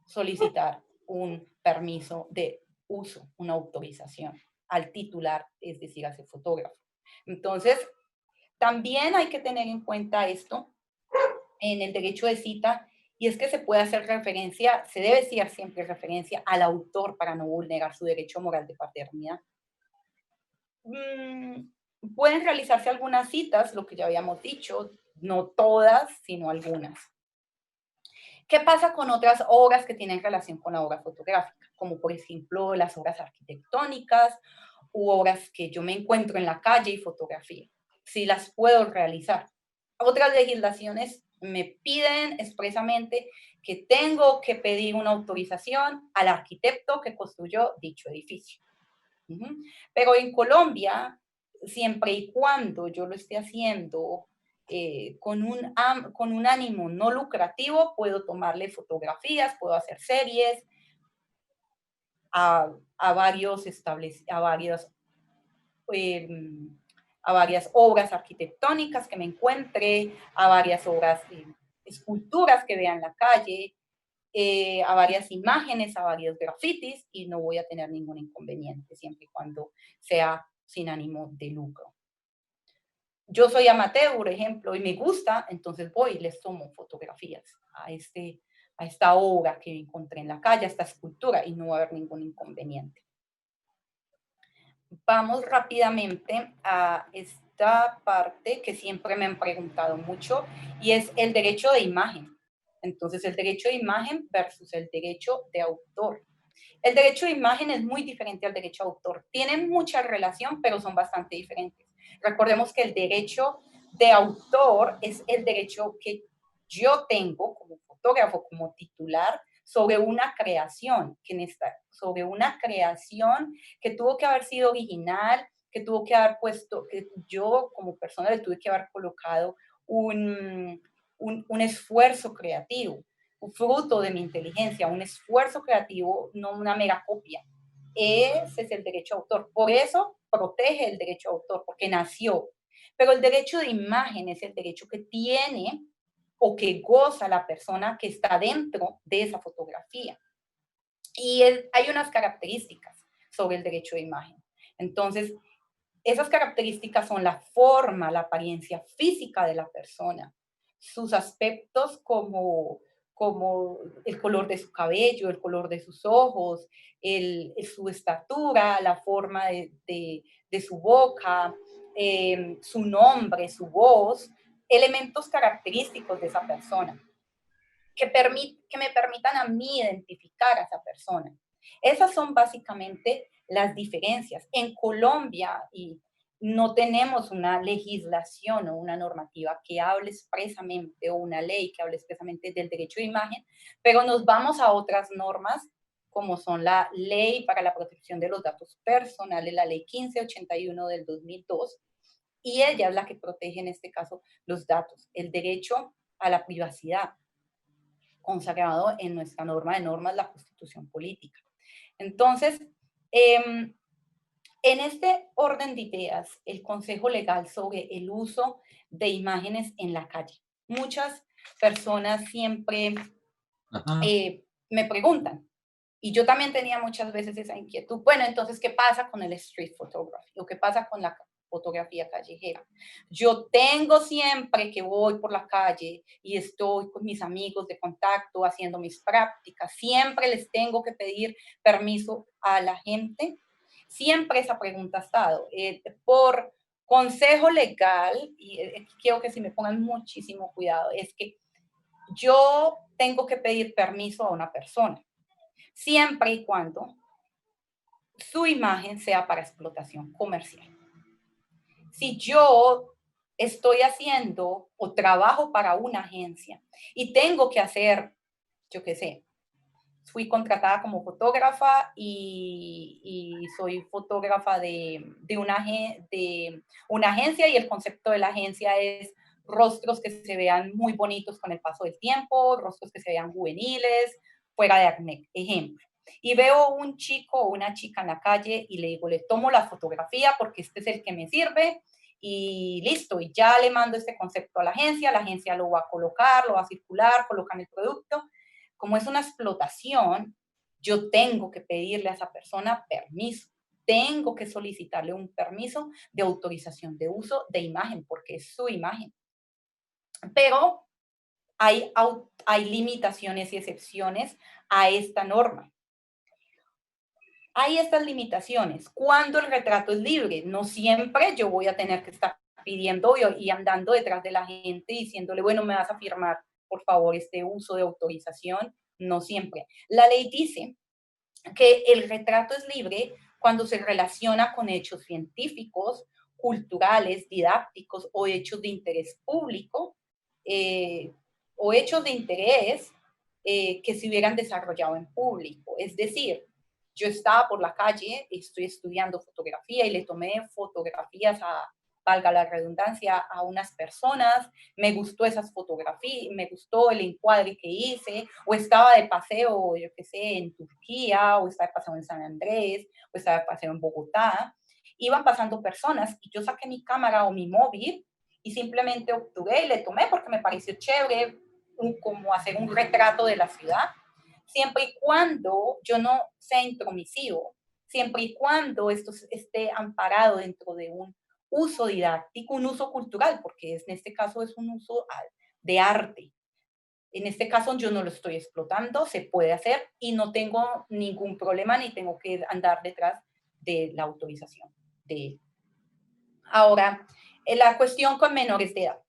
solicitar un permiso de uso, una autorización al titular, es decir, a ese fotógrafo. Entonces, también hay que tener en cuenta esto en el derecho de cita, y es que se puede hacer referencia, se debe hacer siempre referencia al autor para no vulnerar su derecho moral de paternidad. Pueden realizarse algunas citas, lo que ya habíamos dicho, no todas, sino algunas. ¿Qué pasa con otras obras que tienen relación con la obra fotográfica? Como por ejemplo las obras arquitectónicas u obras que yo me encuentro en la calle y fotografía. Si las puedo realizar. Otras legislaciones me piden expresamente que tengo que pedir una autorización al arquitecto que construyó dicho edificio. Pero en Colombia, siempre y cuando yo lo esté haciendo con un ánimo no lucrativo, puedo tomarle fotografías, puedo hacer series a varias obras arquitectónicas que me encuentre, a varias obras, esculturas que vea en la calle, a varias imágenes, a varios grafitis, y no voy a tener ningún inconveniente siempre y cuando sea sin ánimo de lucro. Yo soy amateur, por ejemplo, y me gusta, entonces voy y les tomo fotografías a esta obra que encontré en la calle, a esta escultura, y no va a haber ningún inconveniente. Vamos rápidamente a esta parte que siempre me han preguntado mucho, y es el derecho de imagen. Entonces, el derecho de imagen versus el derecho de autor. El derecho de imagen es muy diferente al derecho de autor. Tienen mucha relación, pero son bastante diferentes. Recordemos que el derecho de autor es el derecho que yo tengo como fotógrafo, como titular, sobre una creación, sobre una creación que tuvo que haber sido original, que tuvo que haber puesto, que yo como persona le tuve que haber colocado un esfuerzo creativo, un fruto de mi inteligencia, un esfuerzo creativo, no una mera copia. Ese es el derecho de autor. Por eso protege el derecho de autor, porque nació. Pero el derecho de imagen es el derecho que tiene o que goza la persona que está dentro de esa fotografía. Y hay unas características sobre el derecho de imagen. Entonces, esas características son la forma, la apariencia física de la persona, sus aspectos como el color de su cabello, el color de sus ojos, su estatura, la forma de su boca, su nombre, su voz, elementos característicos de esa persona que me permitan a mí identificar a esa persona. Esas son básicamente las diferencias. En Colombia y no tenemos una legislación o una normativa que hable expresamente o una ley que hable expresamente del derecho de imagen, pero nos vamos a otras normas como son la Ley para la Protección de los Datos Personales, la Ley 1581 del 2002, y ella es la que protege en este caso los datos, el derecho a la privacidad, consagrado en nuestra norma de normas, la Constitución Política. Entonces, en este orden de ideas, el Consejo Legal sobre el uso de imágenes en la calle. Muchas personas siempre me preguntan, y yo también tenía muchas veces esa inquietud, bueno, entonces, ¿qué pasa con el street photography? ¿O qué pasa con la fotografía callejera? Yo tengo siempre que voy por la calle y estoy con mis amigos de contacto haciendo mis prácticas, siempre les tengo que pedir permiso a la gente. Siempre esa pregunta ha estado. Por consejo legal, y quiero que si me pongan muchísimo cuidado, es que yo tengo que pedir permiso a una persona, siempre y cuando su imagen sea para explotación comercial. Si yo estoy haciendo o trabajo para una agencia y tengo que hacer, yo qué sé, fui contratada como fotógrafa y soy fotógrafa de una agencia, y el concepto de la agencia es rostros que se vean muy bonitos con el paso del tiempo, rostros que se vean juveniles, fuera de acné, ejemplo. Y veo un chico o una chica en la calle y le digo, le tomo la fotografía porque este es el que me sirve y listo, y ya le mando este concepto a la agencia lo va a colocar, lo va a circular, colocan el producto. Como es una explotación, yo tengo que pedirle a esa persona permiso, tengo que solicitarle un permiso de autorización de uso de imagen, porque es su imagen. Pero hay limitaciones y excepciones a esta norma. Hay estas limitaciones. Cuando el retrato es libre, no siempre yo voy a tener que estar pidiendo y andando detrás de la gente diciéndole, bueno, me vas a firmar, por favor, este uso de autorización. No siempre. La ley dice que el retrato es libre cuando se relaciona con hechos científicos, culturales, didácticos o hechos de interés público o hechos de interés que se hubieran desarrollado en público. Es decir, yo estaba por la calle, estoy estudiando fotografía y le tomé fotografías valga la redundancia, a unas personas, me gustó esas fotografías, me gustó el encuadre que hice, o estaba de paseo, yo qué sé, en Turquía, o estaba de paseo en San Andrés, o estaba de paseo en Bogotá. Iban pasando personas y yo saqué mi cámara o mi móvil y simplemente obtuve y le tomé porque me pareció chévere, como hacer un retrato de la ciudad, siempre y cuando yo no sea intromisivo, siempre y cuando esto esté amparado dentro de un uso didáctico, un uso cultural, porque en este caso es un uso de arte. En este caso yo no lo estoy explotando, se puede hacer y no tengo ningún problema ni tengo que andar detrás de la autorización de él. Ahora, la cuestión con menores de edad.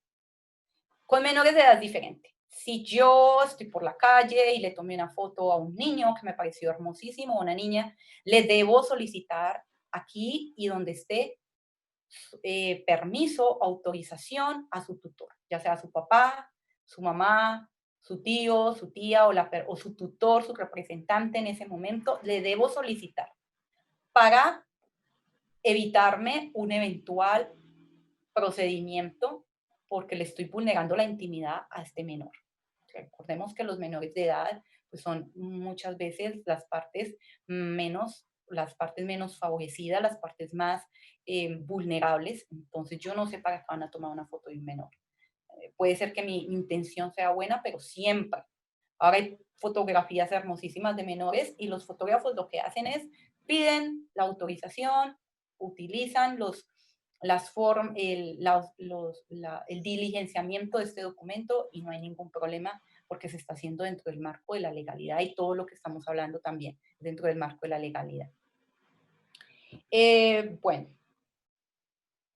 Con menores de edad es diferente. Si yo estoy por la calle y le tomé una foto a un niño que me pareció hermosísimo, una niña, le debo solicitar aquí y donde esté permiso, autorización a su tutor, ya sea su papá, su mamá, su tío, su tía o su tutor, su representante en ese momento, le debo solicitar para evitarme un eventual procedimiento porque le estoy vulnerando la intimidad a este menor. Recordemos que los menores de edad pues son muchas veces las partes menos las partes menos favorecidas, las partes más vulnerables. Entonces yo no sé para qué van a tomar una foto de un menor. Puede ser que mi intención sea buena, pero siempre. Ahora hay fotografías hermosísimas de menores y los fotógrafos lo que hacen es piden la autorización, utilizan el diligenciamiento de este documento y no hay ningún problema porque se está haciendo dentro del marco de la legalidad y todo lo que estamos hablando también dentro del marco de la legalidad. Bueno,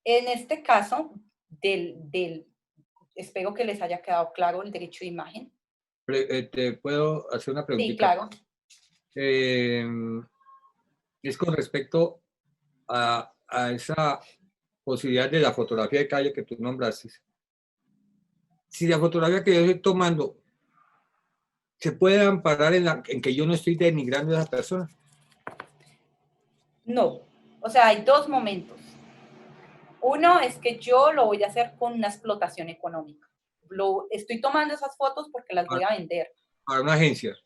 en este caso, espero que les haya quedado claro el derecho de imagen. ¿Te puedo hacer una Sí, preguntita? claro. Es con respecto a esa posibilidad de la fotografía de calle que tú nombraste. Si la fotografía que yo estoy tomando se puede amparar en que yo no estoy denigrando a esa persona. No, o sea, hay dos momentos. Uno es que yo lo voy a hacer con una explotación económica. Estoy tomando esas fotos porque las voy a vender Para una agencia.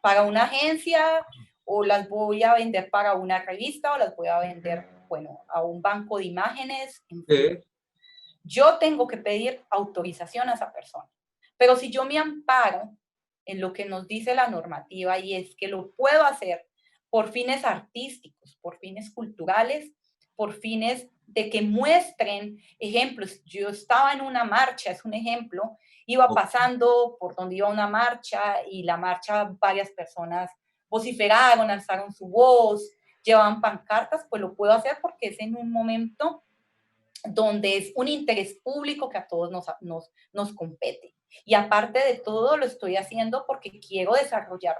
para una agencia o las voy a vender para una revista o las voy a vender, bueno, a un banco de imágenes. En fin. Yo tengo que pedir autorización a esa persona. Pero si yo me amparo en lo que nos dice la normativa y es que lo puedo hacer por fines artísticos, por fines culturales, por fines de que muestren ejemplos. Yo estaba en una marcha, es un ejemplo, iba pasando por donde iba una marcha y la marcha varias personas vociferaron, alzaron su voz, llevaban pancartas, pues lo puedo hacer porque es en un momento donde es un interés público que a todos nos compete. Y aparte de todo, lo estoy haciendo porque quiero desarrollar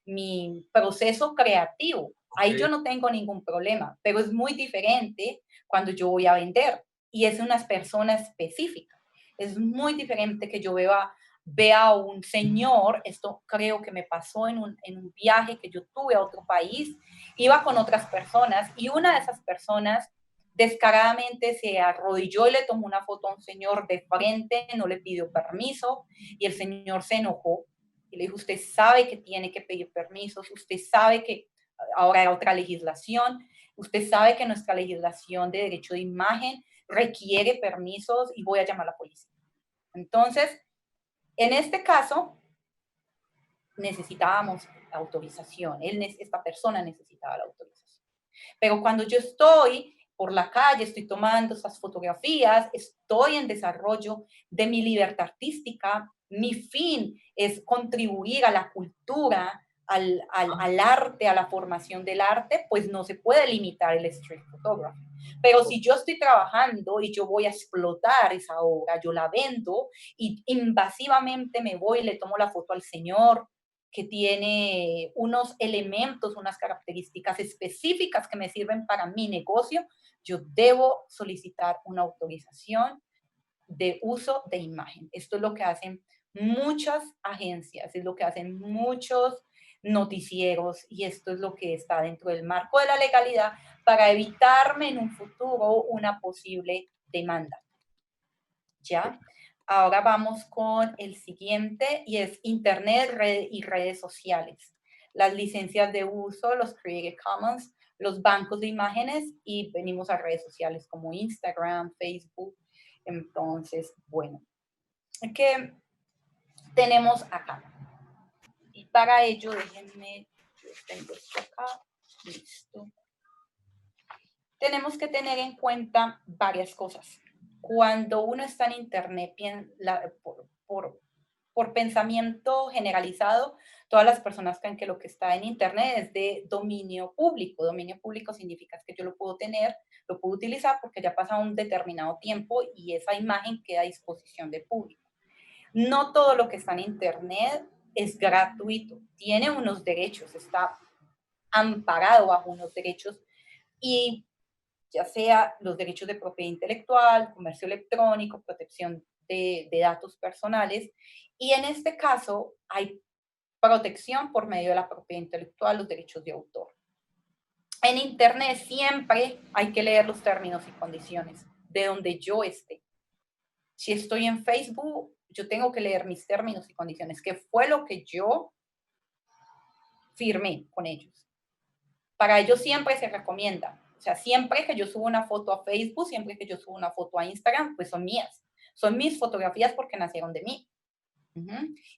mi proceso creativo. Ahí yo no tengo ningún problema, pero es muy diferente cuando yo voy a vender y es una persona específica. Es muy diferente que yo vea a un señor, esto creo que me pasó en un viaje que yo tuve a otro país, iba con otras personas y una de esas personas descaradamente se arrodilló y le tomó una foto a un señor de frente, no le pidió permiso y el señor se enojó y le dijo, usted sabe que tiene que pedir permisos, usted sabe que ahora hay otra legislación, usted sabe que nuestra legislación de derecho de imagen requiere permisos y voy a llamar a la policía. Entonces, en este caso, necesitábamos autorización, esta persona necesitaba la autorización. Pero cuando yo estoy por la calle, estoy tomando esas fotografías, estoy en desarrollo de mi libertad artística, mi fin es contribuir a la cultura, al arte, a la formación del arte, pues no se puede limitar el street photography. Pero si yo estoy trabajando y yo voy a explotar esa obra, yo la vendo y invasivamente me voy y le tomo la foto al señor, que tiene unos elementos, unas características específicas que me sirven para mi negocio, yo debo solicitar una autorización de uso de imagen. Esto es lo que hacen muchas agencias, es lo que hacen muchos noticieros y esto es lo que está dentro del marco de la legalidad para evitarme en un futuro una posible demanda. ¿Ya? Ahora vamos con el siguiente y es Internet y redes sociales. Las licencias de uso, los Creative Commons, los bancos de imágenes y venimos a redes sociales como Instagram, Facebook. Entonces, bueno, ¿qué tenemos acá? Y para ello, déjenme, yo tengo esto acá, listo. Tenemos que tener en cuenta varias cosas. Cuando uno está en Internet, por pensamiento generalizado, todas las personas creen que lo que está en Internet es de dominio público. Dominio público significa que yo lo puedo tener, lo puedo utilizar porque ya pasa un determinado tiempo y esa imagen queda a disposición del público. No todo lo que está en Internet es gratuito, tiene unos derechos, está amparado bajo unos derechos y ya sea los derechos de propiedad intelectual, comercio electrónico, protección de datos personales. Y en este caso hay protección por medio de la propiedad intelectual, los derechos de autor. En Internet siempre hay que leer los términos y condiciones de donde yo esté. Si estoy en Facebook, yo tengo que leer mis términos y condiciones, que fue lo que yo firmé con ellos. para ellos siempre se recomienda. O sea, siempre que yo subo una foto a Facebook, siempre que yo subo una foto a Instagram, pues son mías. Son mis fotografías porque nacieron de mí.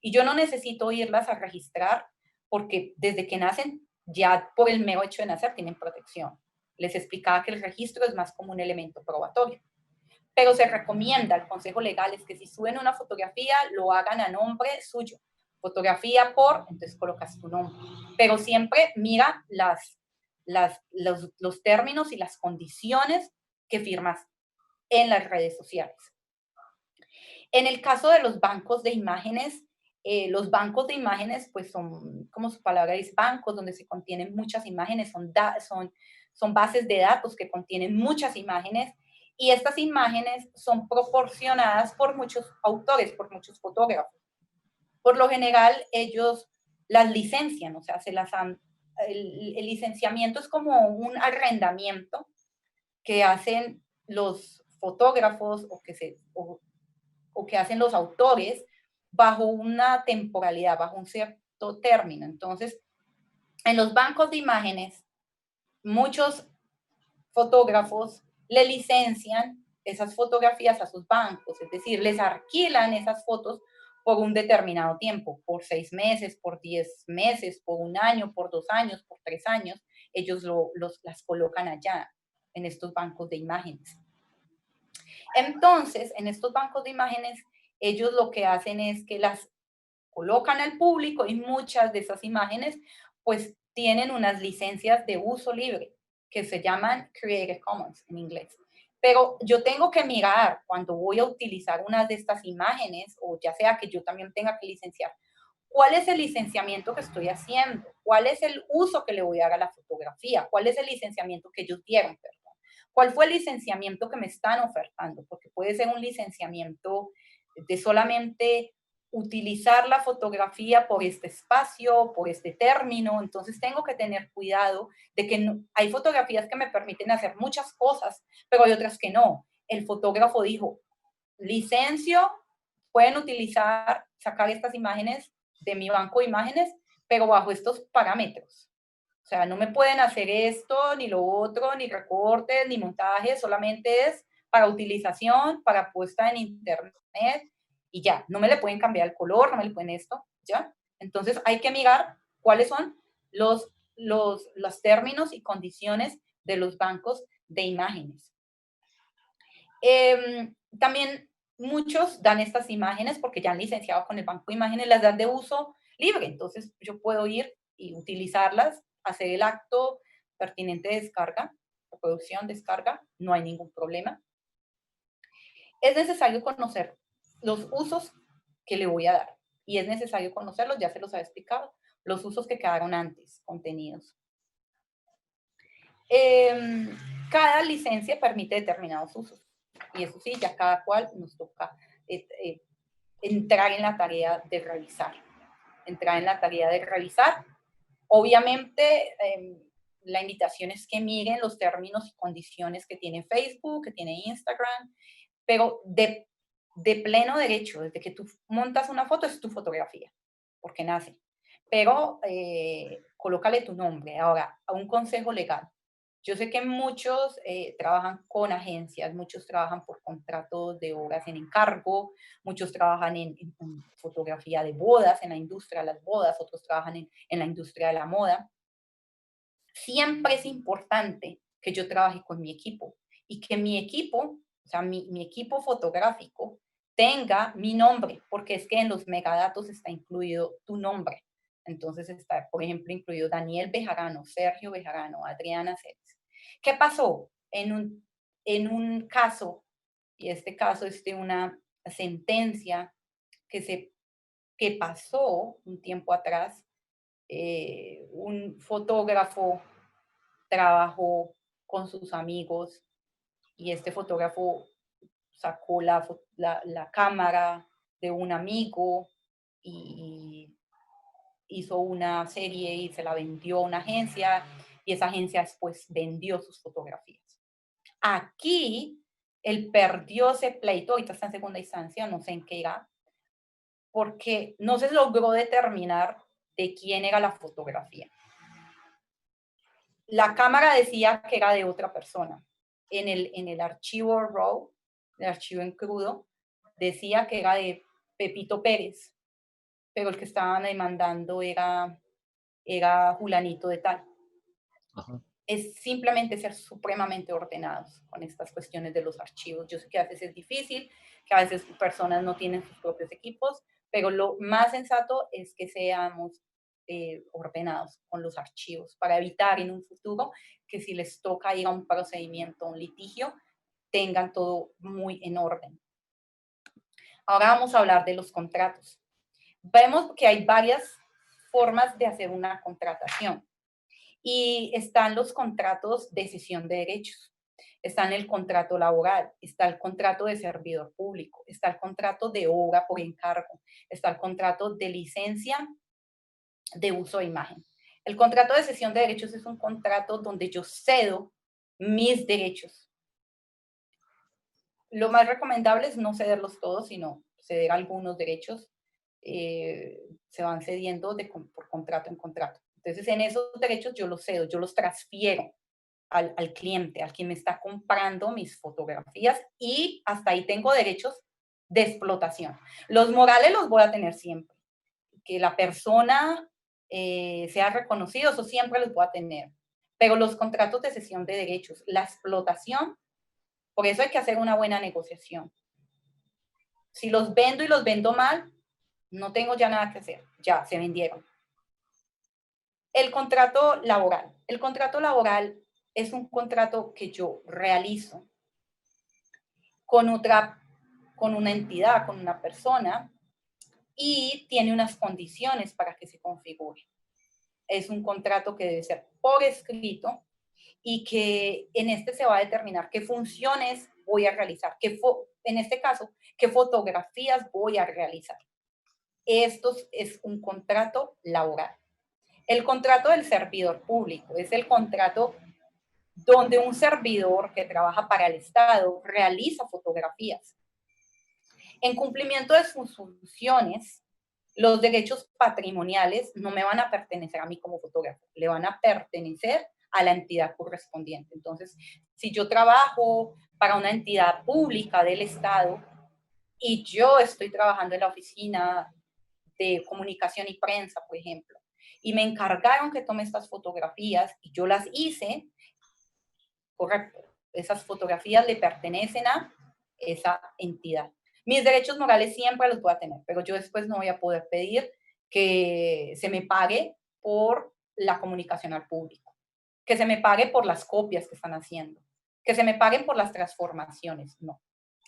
Y yo no necesito irlas a registrar porque desde que nacen, ya por el mero hecho de nacer, tienen protección. Les explicaba que el registro es más como un elemento probatorio. Pero se recomienda, el consejo legal es que si suben una fotografía, lo hagan a nombre suyo. Fotografía por, entonces colocas tu nombre. Pero siempre mira los términos y las condiciones que firmas en las redes sociales. En el caso de los bancos de imágenes, pues son, como su palabra dice, bancos donde se contienen muchas imágenes, son bases de datos que contienen muchas imágenes, y estas imágenes son proporcionadas por muchos autores, por muchos fotógrafos. Por lo general, ellos las licencian, o sea, el licenciamiento es como un arrendamiento que hacen los fotógrafos o que hacen los autores bajo una temporalidad, bajo un cierto término. Entonces, en los bancos de imágenes, muchos fotógrafos le licencian esas fotografías a sus bancos, es decir, les alquilan esas fotos por un determinado tiempo, por 6 meses, por 10 meses, por 1 año, por 2 años, por 3 años, ellos las colocan allá, en estos bancos de imágenes. Entonces, en estos bancos de imágenes, ellos lo que hacen es que las colocan al público y muchas de esas imágenes pues tienen unas licencias de uso libre que se llaman Creative Commons en inglés. Pero yo tengo que mirar cuando voy a utilizar una de estas imágenes, o ya sea que yo también tenga que licenciar, cuál es el licenciamiento que estoy haciendo, cuál es el uso que le voy a dar a la fotografía, cuál es el licenciamiento que ellos dieron, perdón. ¿Cuál fue el licenciamiento que me están ofertando? Porque puede ser un licenciamiento de solamente utilizar la fotografía por este espacio, por este término. Entonces tengo que tener cuidado de que hay fotografías que me permiten hacer muchas cosas, pero hay otras que no. El fotógrafo dijo, licencio, pueden sacar estas imágenes de mi banco de imágenes, pero bajo estos parámetros. O sea, no me pueden hacer esto, ni lo otro, ni recortes, ni montajes, solamente es para utilización, para puesta en internet y ya. No me le pueden cambiar el color, no me le pueden esto, ¿ya? Entonces hay que mirar cuáles son los términos y condiciones de los bancos de imágenes. También muchos dan estas imágenes porque ya han licenciado con el banco de imágenes, las dan de uso libre. Entonces yo puedo ir y utilizarlas, hacer el acto pertinente de descarga, reproducción, descarga, no hay ningún problema. Es necesario conocer los usos que le voy a dar y es necesario conocerlos, ya se los había explicado, los usos que quedaron antes, contenidos. Cada licencia permite determinados usos y eso sí, ya cada cual nos toca entrar en la tarea de revisar. Obviamente, la invitación es que miren los términos y condiciones que tiene Facebook, que tiene Instagram, pero de pleno derecho, desde que tú montas una foto, es tu fotografía, porque nace. Pero colócale tu nombre. Ahora, a un consejo legal. Yo sé que muchos trabajan con agencias, muchos trabajan por contratos de obras en encargo, muchos trabajan en fotografía de bodas, en la industria de las bodas, otros trabajan en la industria de la moda. Siempre es importante que yo trabaje con mi equipo y que mi equipo, o sea, mi equipo fotográfico tenga mi nombre, porque es que en los megadatos está incluido tu nombre. Entonces está, por ejemplo, incluido Daniel Bejarano, Sergio Bejarano, Adriana Ceres. ¿Qué pasó? En un caso, y este caso es de una sentencia que pasó un tiempo atrás, un fotógrafo trabajó con sus amigos y este fotógrafo sacó la cámara de un amigo y hizo una serie y se la vendió a una agencia y esa agencia después vendió sus fotografías. Aquí él perdió ese pleito, ahorita está en segunda instancia, no sé en qué irá, porque no se logró determinar de quién era la fotografía. la cámara decía que era de otra persona. En el archivo RAW, el archivo en crudo, decía que era de Pepito Pérez, pero el que estaban demandando era Julanito de tal. Ajá. Es simplemente ser supremamente ordenados con estas cuestiones de los archivos. Yo sé que a veces es difícil, que a veces personas no tienen sus propios equipos, pero lo más sensato es que seamos ordenados con los archivos para evitar en un futuro que si les toca ir a un procedimiento, un litigio, tengan todo muy en orden. Ahora vamos a hablar de los contratos. Vemos que hay varias formas de hacer una contratación. Y están los contratos de cesión de derechos, está el contrato laboral, está el contrato de servidor público, está el contrato de obra por encargo, está el contrato de licencia de uso de imagen. El contrato de cesión de derechos es un contrato donde yo cedo mis derechos. Lo más recomendable es no cederlos todos, sino ceder algunos derechos. Se van cediendo por contrato en contrato. Entonces, en esos derechos yo los cedo, yo los transfiero al cliente, al quien me está comprando mis fotografías, y hasta ahí tengo derechos de explotación. Los morales los voy a tener siempre. Que la persona sea reconocida, eso siempre los voy a tener. Pero los contratos de cesión de derechos, la explotación, por eso hay que hacer una buena negociación. Si los vendo y los vendo mal, no tengo ya nada que hacer, ya se vendieron. El contrato laboral. El contrato laboral es un contrato que yo realizo con una entidad, con una persona, y tiene unas condiciones para que se configure. Es un contrato que debe ser por escrito y que en este se va a determinar qué funciones voy a realizar, en este caso, qué fotografías voy a realizar. Esto es un contrato laboral. El contrato del servidor público es el contrato donde un servidor que trabaja para el Estado realiza fotografías. En cumplimiento de sus funciones, los derechos patrimoniales no me van a pertenecer a mí como fotógrafo, le van a pertenecer a la entidad correspondiente. Entonces, si yo trabajo para una entidad pública del Estado y yo estoy trabajando en la oficina de comunicación y prensa, por ejemplo, y me encargaron que tome estas fotografías y yo las hice, correcto, esas fotografías le pertenecen a esa entidad. Mis derechos morales siempre los voy a tener, pero yo después no voy a poder pedir que se me pague por la comunicación al público, que se me pague por las copias que están haciendo, que se me paguen por las transformaciones. No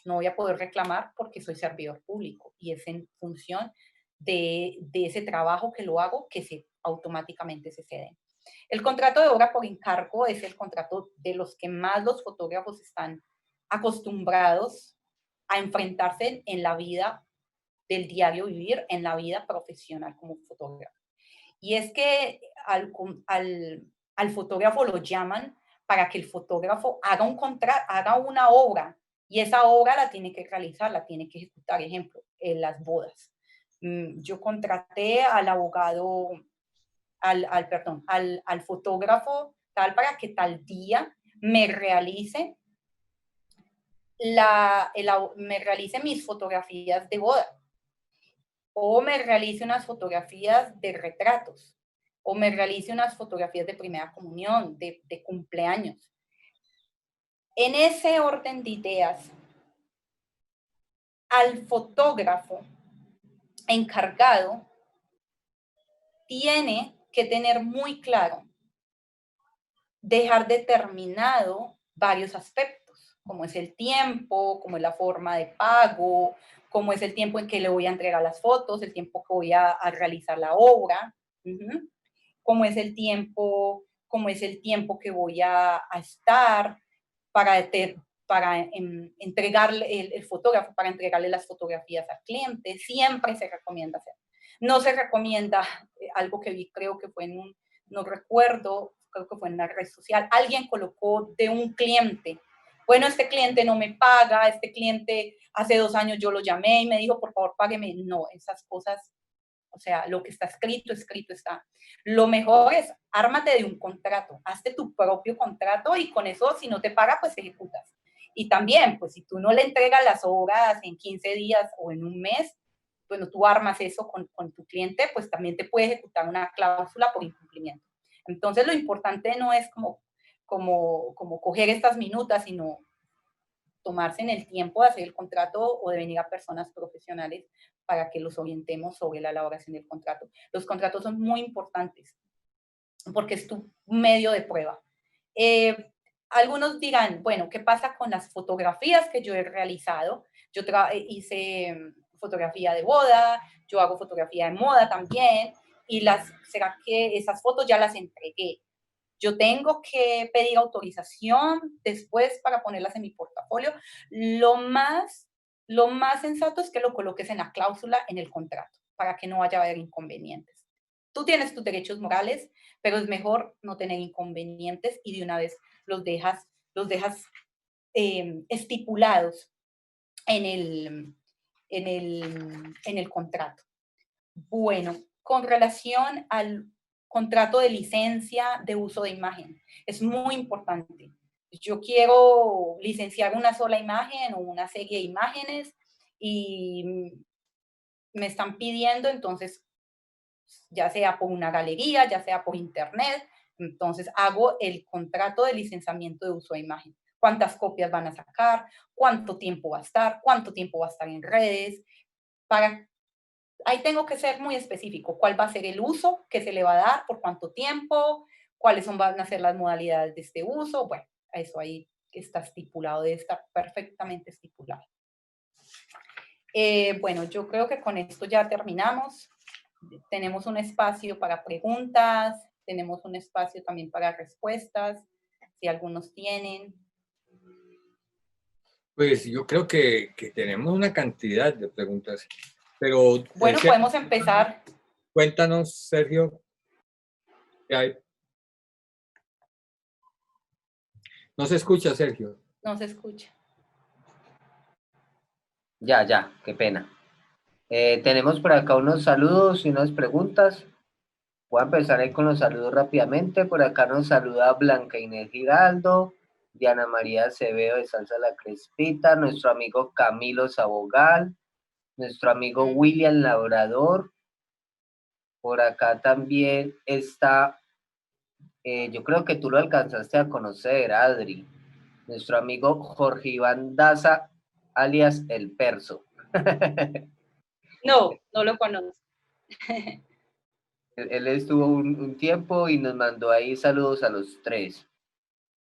voy a poder reclamar porque soy servidor público y es en función de ese trabajo que lo hago que automáticamente se ceden. El contrato de obra por encargo es el contrato de los que más los fotógrafos están acostumbrados a enfrentarse en la vida del diario vivir, en la vida profesional como fotógrafo. Y es que al fotógrafo lo llaman para que el fotógrafo haga una obra, y esa obra la tiene que realizar, la tiene que ejecutar. Ejemplo, en las bodas. Yo contraté al abogado, al fotógrafo tal para que tal día me realice mis fotografías de boda, o me realice unas fotografías de retratos, o me realice unas fotografías de primera comunión, de cumpleaños. En ese orden de ideas, al fotógrafo encargado tiene que tener muy claro, dejar determinado varios aspectos, como es el tiempo, como es la forma de pago, como es el tiempo en que le voy a entregar las fotos, el tiempo que voy a realizar la obra, como es el tiempo que voy a estar para entregarle el fotógrafo, para entregarle las fotografías al cliente. Siempre se recomienda hacer. No se recomienda algo que vi, creo que fue no recuerdo, creo que fue en una red social, alguien colocó de un cliente: bueno, este cliente no me paga, este cliente hace 2 años yo lo llamé y me dijo, por favor, págueme. No, esas cosas, O sea, lo que está escrito, escrito está. Lo mejor es, ármate de un contrato, hazte tu propio contrato y con eso, si no te paga, pues ejecutas. Y también, pues si tú no le entregas las obras en 15 días o en un mes, bueno, tú armas eso con tu cliente, pues también te puede ejecutar una cláusula por incumplimiento. Entonces, lo importante no es como coger estas minutas, sino tomarse en el tiempo de hacer el contrato o de venir a personas profesionales para que los orientemos sobre la elaboración del contrato. Los contratos son muy importantes porque es tu medio de prueba. Algunos dirán, bueno, ¿qué pasa con las fotografías que yo he realizado? Yo hice fotografía de boda, yo hago fotografía de moda también, y ¿será que esas fotos ya las entregué? Yo tengo que pedir autorización después para ponerlas en mi portafolio. Lo más sensato es que lo coloques en la cláusula en el contrato para que no vaya a haber inconvenientes. Tú tienes tus derechos morales, pero es mejor no tener inconvenientes y de una vez los dejas estipulados en el contrato. Bueno, con relación al contrato de licencia de uso de imagen, es muy importante. Yo quiero licenciar una sola imagen o una serie de imágenes y me están pidiendo, entonces, ya sea por una galería, ya sea por internet, entonces hago el contrato de licenciamiento de uso de imagen. ¿Cuántas copias van a sacar? ¿Cuánto tiempo va a estar? ¿Cuánto tiempo va a estar en redes? Ahí tengo que ser muy específico. ¿Cuál va a ser el uso que se le va a dar? ¿Por cuánto tiempo? ¿Cuáles van a ser las modalidades de este uso? Bueno, eso ahí está estipulado, debe estar perfectamente estipulado. Bueno, yo creo que con esto ya terminamos. Tenemos un espacio para preguntas, tenemos un espacio también para respuestas, si algunos tienen. Pues yo creo que tenemos una cantidad de preguntas, pero... Bueno, podemos empezar. Cuéntanos, Sergio, ¿qué hay? No se escucha, Sergio. No se escucha. Ya, qué pena. Tenemos por acá unos saludos y unas preguntas. Voy a empezar ahí con los saludos rápidamente. Por acá nos saluda Blanca Inés Giraldo, Diana María Acevedo de Salsa La Crespita, nuestro amigo Camilo Sabogal, nuestro amigo William Labrador. Por acá también está, yo creo que tú lo alcanzaste a conocer, Adri, nuestro amigo Jorge Iván Daza, alias El Perso. No lo conozco. Él estuvo un tiempo y nos mandó ahí saludos a los tres.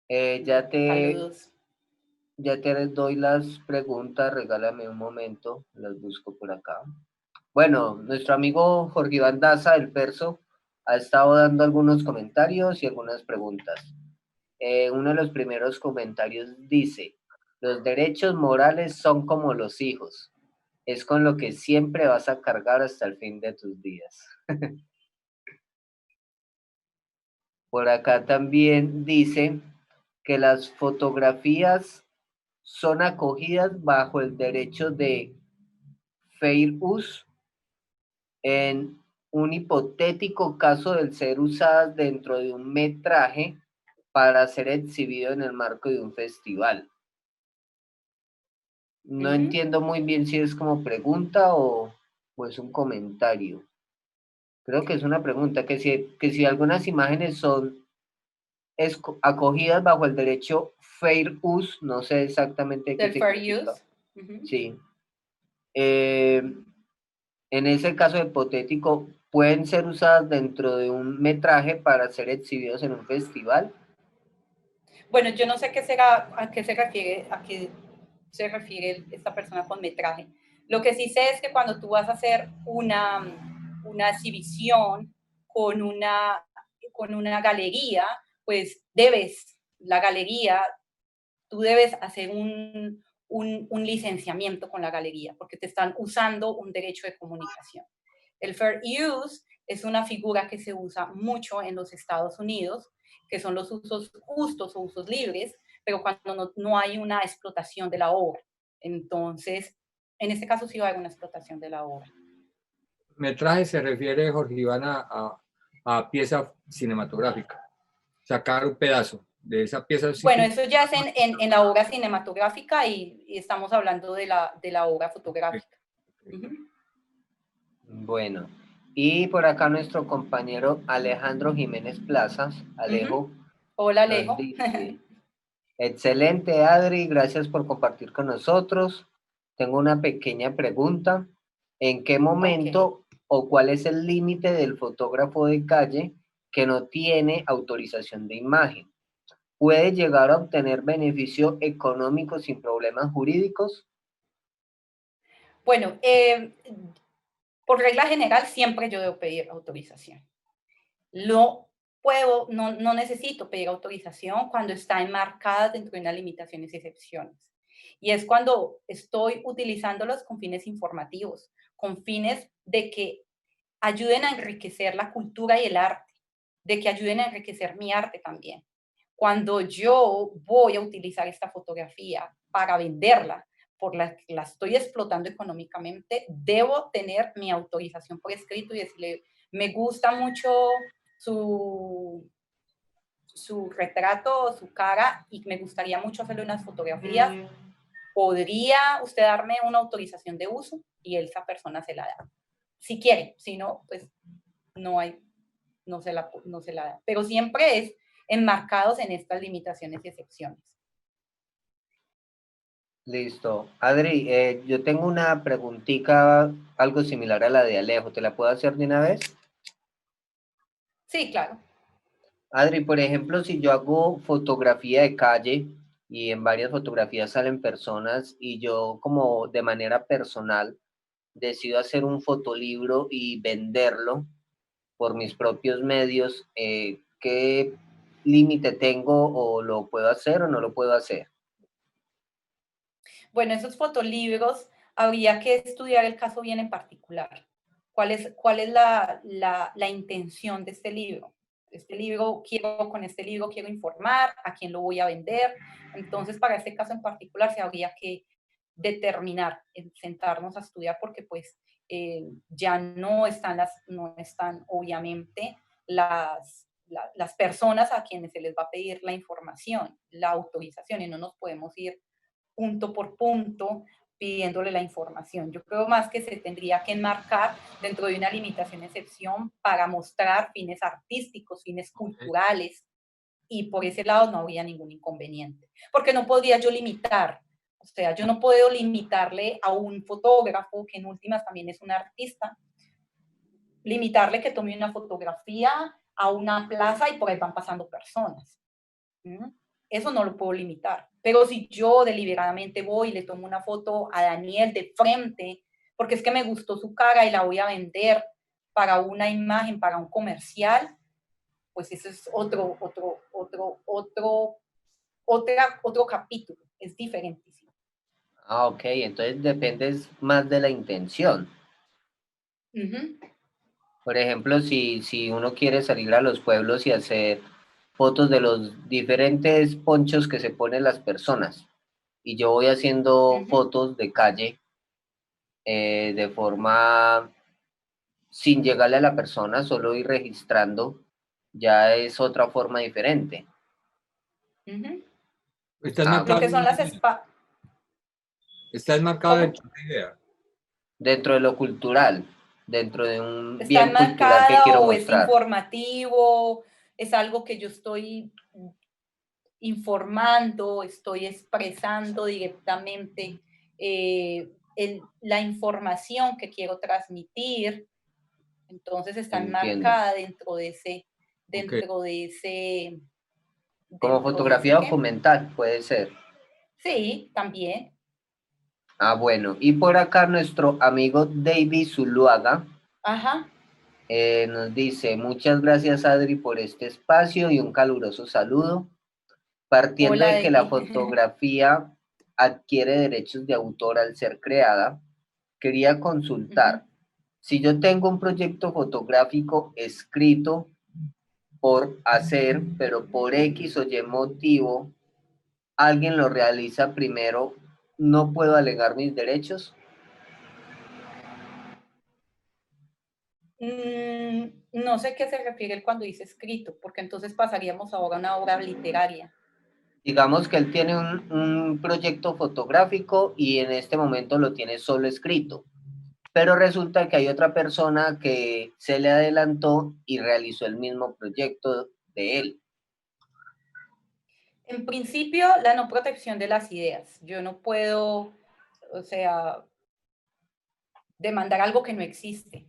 Saludos. Ya te doy las preguntas, regálame un momento, las busco por acá. Bueno, nuestro amigo Jorge Iván Daza, el Perso, ha estado dando algunos comentarios y algunas preguntas. Uno de los primeros comentarios dice, los derechos morales son como los hijos, es con lo que siempre vas a cargar hasta el fin de tus días. Por acá también dice que las fotografías son acogidas bajo el derecho de fair use en un hipotético caso de ser usadas dentro de un metraje para ser exhibido en el marco de un festival. No entiendo muy bien si es como pregunta o es un comentario. Creo que es una pregunta, que si algunas imágenes son acogidas bajo el derecho fair use, no sé exactamente qué significa. Fair use. Sí. En ese caso hipotético, ¿pueden ser usadas dentro de un metraje para ser exhibidos en un festival? Bueno, yo no sé a qué se refiere esta persona con metraje. Lo que sí sé es que cuando tú vas a hacer una exhibición con una galería, pues la galería, tú debes hacer un licenciamiento con la galería, porque te están usando un derecho de comunicación. El fair use es una figura que se usa mucho en los Estados Unidos, que son los usos justos o usos libres, pero cuando no hay una explotación de la obra. Entonces, en este caso sí va a haber una explotación de la obra. metraje se refiere, Jorge Iván, a pieza cinematográfica. Sacar un pedazo de esa pieza. Bueno, eso ya es en la obra cinematográfica y estamos hablando de la obra fotográfica. Bueno, y por acá nuestro compañero Alejandro Jiménez Plazas, Alejo, Hola, nos Alejo. dice, excelente, Adri, gracias por compartir con nosotros. Tengo una pequeña pregunta. ¿En qué momento o cuál es el límite del fotógrafo de calle que no tiene autorización de imagen? ¿Puede llegar a obtener beneficio económico sin problemas jurídicos? Bueno, por regla general siempre yo debo pedir autorización. No necesito pedir autorización cuando está enmarcada dentro de unas limitaciones y excepciones. Y es cuando estoy utilizándolos con fines informativos, con fines de que ayuden a enriquecer la cultura y el arte, de que ayuden a enriquecer mi arte también. Cuando yo voy a utilizar esta fotografía para venderla, por la que la estoy explotando económicamente, debo tener mi autorización por escrito y decirle, me gusta mucho su retrato, su cara, y me gustaría mucho hacerle unas fotografías. ¿Podría usted darme una autorización de uso? Y esa persona se la da. Si quiere, si no, pues no se la da. Pero siempre es enmarcados en estas limitaciones y excepciones. Listo. Adri, yo tengo una preguntita, algo similar a la de Alejo. ¿Te la puedo hacer de una vez? Sí, claro. Adri, por ejemplo, si yo hago fotografía de calle y en varias fotografías salen personas y yo como de manera personal decido hacer un fotolibro y venderlo por mis propios medios, ¿qué límite tengo o lo puedo hacer o no lo puedo hacer? Bueno, esos fotolibros habría que estudiar el caso bien en particular. ¿Cuál es la intención de este libro? Con este libro quiero informar, a quién lo voy a vender. Entonces, para este caso en particular, se habría que determinar, sentarnos a estudiar, porque pues ya no están obviamente las personas a quienes se les va a pedir la información, la autorización, y no nos podemos ir punto por punto pidiéndole la información. Yo creo más que se tendría que enmarcar dentro de una limitación excepción para mostrar fines artísticos, fines culturales, y por ese lado no habría ningún inconveniente. Porque no podría yo limitar, o sea, yo no puedo limitarle a un fotógrafo, que en últimas también es un artista, limitarle que tome una fotografía a una plaza y por ahí van pasando personas. Eso no lo puedo limitar. Pero si yo deliberadamente voy y le tomo una foto a Daniel de frente, porque es que me gustó su cara y la voy a vender para una imagen, para un comercial, pues eso es otro capítulo. Es diferentísimo. Ah, ok, entonces depende más de la intención. Por ejemplo, si uno quiere salir a los pueblos y hacer fotos de los diferentes ponchos que se ponen las personas, y yo voy haciendo fotos de calle de forma sin llegarle a la persona, solo ir registrando, ya es otra forma diferente. Lo que son las Está enmarcado dentro de la idea. Dentro de lo cultural, dentro de un está bien cultural que enmarcada quiero o es mostrar. informativo, es algo que yo estoy informando, estoy expresando directamente la información que quiero transmitir. Entonces está Entiendo. enmarcada dentro de ese, Como fotografía ¿qué? documental, puede ser. Sí, también. Ah, bueno. Y por acá nuestro amigo David Zuluaga Ajá. nos dice, muchas gracias Adri por este espacio y un caluroso saludo. Partiendo Hola, de que la David. fotografía adquiere derechos de autor al ser creada, quería consultar, si yo tengo un proyecto fotográfico escrito por hacer, pero por X o Y motivo, alguien lo realiza primero, ¿no puedo alegar mis derechos? No sé qué se refiere él cuando dice escrito, porque entonces pasaríamos ahora a una obra literaria. Digamos que él tiene un proyecto fotográfico y en este momento lo tiene solo escrito, pero resulta que hay otra persona que se le adelantó y realizó el mismo proyecto de él. En principio, la no protección de las ideas. Yo no puedo, o sea, demandar algo que no existe.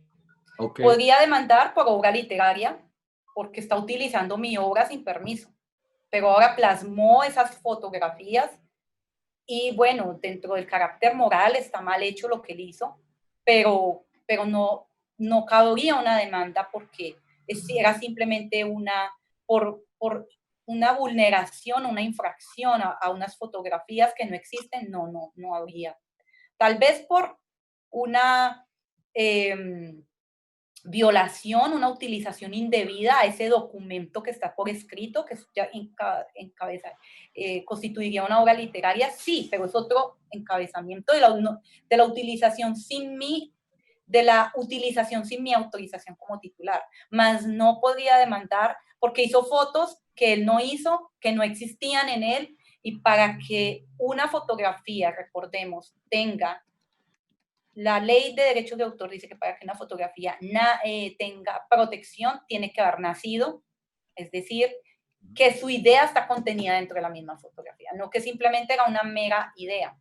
Ok. Podría demandar por obra literaria, porque está utilizando mi obra sin permiso, pero ahora plasmó esas fotografías y bueno, dentro del carácter moral está mal hecho lo que él hizo, pero no cabría una demanda porque era simplemente por una vulneración, una infracción a unas fotografías que no existen, no habría. Tal vez por una violación, una utilización indebida a ese documento que está por escrito, que ya constituiría una obra literaria, sí, pero es otro encabezamiento de la utilización sin mi autorización como titular, más no podría demandar porque hizo fotos que él no hizo, que no existían en él, y para que una fotografía, recordemos, tenga la ley de derechos de autor dice que para que una fotografía tenga protección tiene que haber nacido, es decir, que su idea está contenida dentro de la misma fotografía, no que simplemente era una mera idea.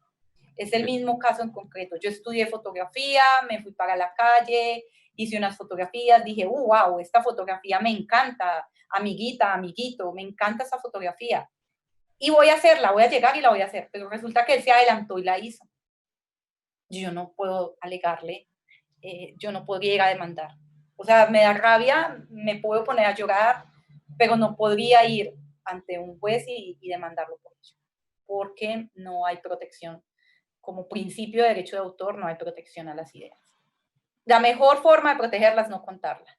Es el mismo caso en concreto. Yo estudié fotografía, me fui para la calle, hice unas fotografías, dije, wow, esta fotografía me encanta, amiguita, amiguito, me encanta esta fotografía. Y voy a hacerla, voy a llegar y la voy a hacer, pero resulta que él se adelantó y la hizo. Yo no puedo alegarle, yo no podría ir a demandar. O sea, me da rabia, me puedo poner a llorar, pero no podría ir ante un juez y demandarlo por eso, porque no hay protección. Como principio de derecho de autor, no hay protección a las ideas. La mejor forma de protegerlas es no contarlas.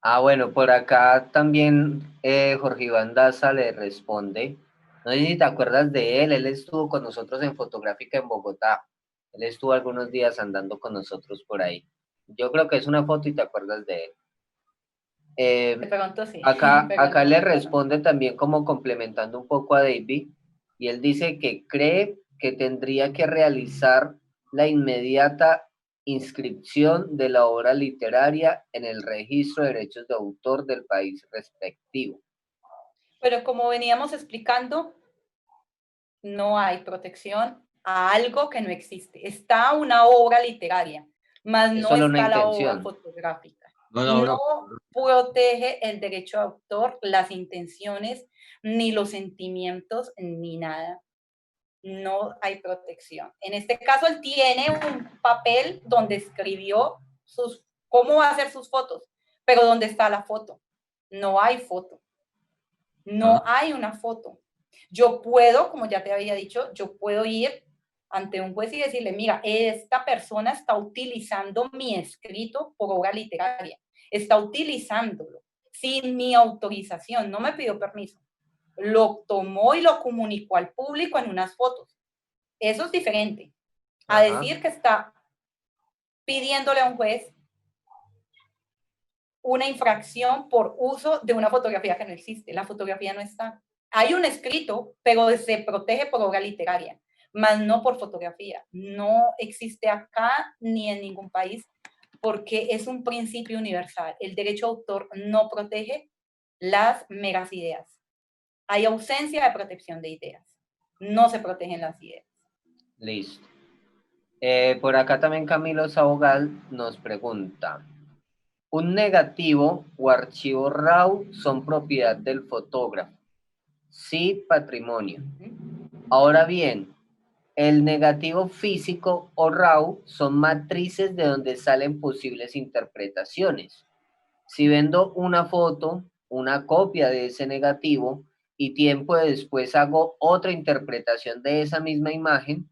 Ah, bueno, por acá también Jorge Iván Daza le responde. No sé si te acuerdas de él estuvo con nosotros en Fotográfica en Bogotá. Él estuvo algunos días andando con nosotros por ahí. Yo creo que es una foto y te acuerdas de él. De pronto sí, Acá pronto le me acuerdo. responde también como complementando un poco a David, y él dice que cree que tendría que realizar la inmediata inscripción de la obra literaria en el registro de derechos de autor del país respectivo. Pero como veníamos explicando, no hay protección a algo que no existe. Está una obra literaria, mas Es no solo una está la obra intención. fotográfica. No, no, No no. protege el derecho de autor, las intenciones, ni los sentimientos, ni nada. No hay protección. En este caso, él tiene un papel donde escribió cómo va a hacer sus fotos, pero ¿dónde está la foto? No hay foto. No hay una foto. Yo puedo, como ya te había dicho, yo puedo ir ante un juez y decirle, mira, esta persona está utilizando mi escrito por obra literaria, está utilizándolo sin mi autorización, no me pidió permiso, lo tomó y lo comunicó al público en unas fotos. Eso es diferente a Ajá. decir que está pidiéndole a un juez una infracción por uso de una fotografía que no existe. La fotografía no está. Hay un escrito, pero se protege por obra literaria, más no por fotografía. No existe acá ni en ningún país porque es un principio universal. El derecho de autor no protege las meras ideas. Hay ausencia de protección de ideas. No se protegen las ideas. Listo. Por acá también Camilo Sabogal nos pregunta, ¿un negativo o archivo RAW son propiedad del fotógrafo? Sí, patrimonio. Ahora bien, el negativo físico o RAW son matrices de donde salen posibles interpretaciones. Si vendo una foto, una copia de ese negativo, y tiempo después hago otra interpretación de esa misma imagen,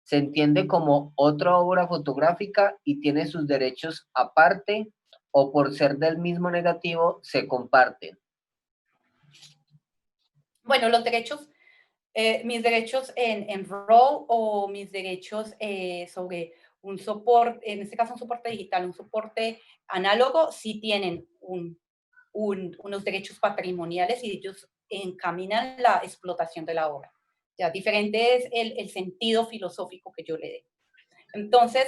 se entiende como otra obra fotográfica y tiene sus derechos aparte o por ser del mismo negativo se comparten. Bueno, los derechos, mis derechos en RAW o mis derechos sobre un soporte, en este caso un soporte digital, un soporte análogo, sí tienen unos derechos patrimoniales y ellos encaminan la explotación de la obra. Ya diferente es el sentido filosófico que yo le dé. Entonces,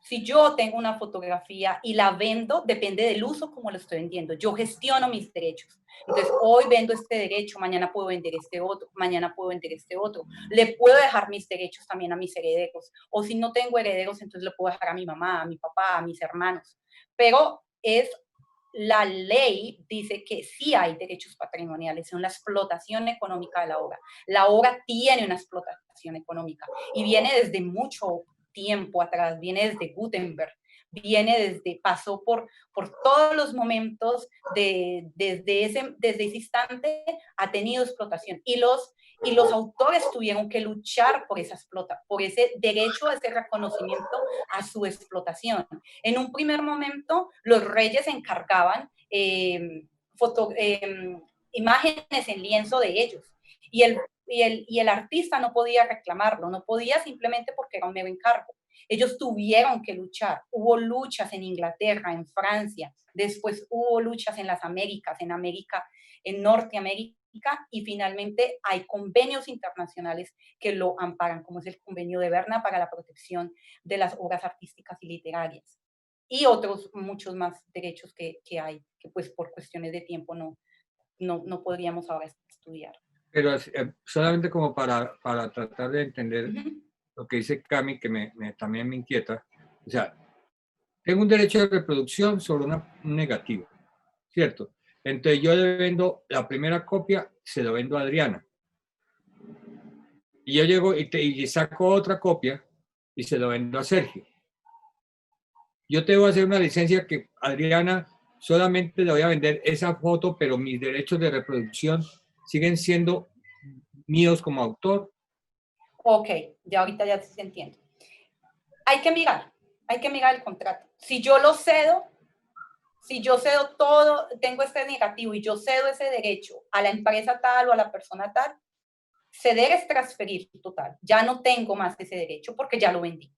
si yo tengo una fotografía y la vendo, depende del uso como lo estoy vendiendo. Yo gestiono mis derechos. Entonces, hoy vendo este derecho, mañana puedo vender este otro, mañana puedo vender este otro. Le puedo dejar mis derechos también a mis herederos. O si no tengo herederos, entonces le puedo dejar a mi mamá, a mi papá, a mis hermanos. Pero la ley dice que sí hay derechos patrimoniales, son la explotación económica de la obra. La obra tiene una explotación económica y viene desde mucho tiempo atrás, viene desde Gutenberg, pasó por todos los momentos, desde ese instante ha tenido explotación. Y los autores tuvieron que luchar por por ese derecho, a ese reconocimiento a su explotación. En un primer momento, los reyes encargaban imágenes en lienzo de ellos. Y el artista no podía reclamarlo, no podía simplemente porque era un mero encargo. Ellos tuvieron que luchar. Hubo luchas en Inglaterra, en Francia, después hubo luchas en las Américas, en Norteamérica, y finalmente hay convenios internacionales que lo amparan, como es el convenio de Berna para la protección de las obras artísticas y literarias. Y otros muchos más derechos que hay, que pues por cuestiones de tiempo no podríamos ahora estudiar. Pero solamente como para tratar de entender lo que dice Cami, que también me inquieta. O sea, tengo un derecho de reproducción sobre un negativo, ¿cierto? Entonces yo le vendo la primera copia, se lo vendo a Adriana. Y yo llego y saco otra copia y se lo vendo a Sergio. Yo te voy a hacer una licencia que Adriana solamente le voy a vender esa foto, pero mis derechos de reproducción siguen siendo míos como autor. Ok, ya ahorita ya se entiende. Hay que mirar el contrato. Si yo cedo todo, tengo este negativo y yo cedo ese derecho a la empresa tal o a la persona tal, ceder es transferir total. Ya no tengo más ese derecho porque ya lo vendí.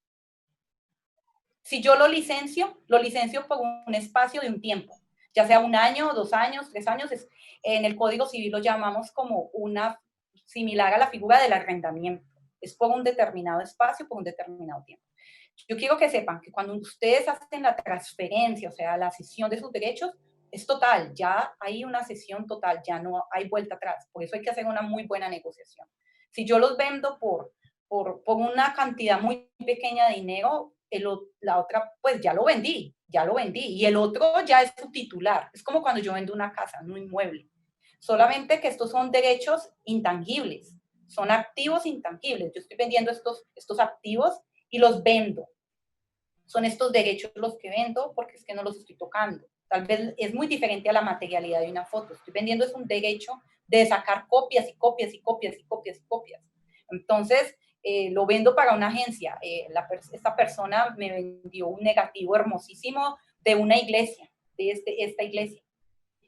Si yo lo licencio por un espacio de un tiempo, ya sea 1 año, 2 años, 3 años. En el Código Civil lo llamamos como similar a la figura del arrendamiento. Es por un determinado espacio, por un determinado tiempo. Yo quiero que sepan que cuando ustedes hacen la transferencia, o sea, la cesión de sus derechos, es total, ya hay una cesión total, ya no hay vuelta atrás. Por eso hay que hacer una muy buena negociación. Si yo los vendo por una cantidad muy pequeña de dinero, la otra, pues ya lo vendí. Y el otro ya es su titular. Es como cuando yo vendo una casa, un inmueble. Solamente que estos son derechos intangibles, son activos intangibles. Yo estoy vendiendo estos activos y los vendo. Son estos derechos los que vendo porque es que no los estoy tocando. Tal vez es muy diferente a la materialidad de una foto. Estoy vendiendo es un derecho de sacar copias y copias y copias y copias y copias. Entonces, lo vendo para una agencia. Esta persona me vendió un negativo hermosísimo de una iglesia, de esta iglesia.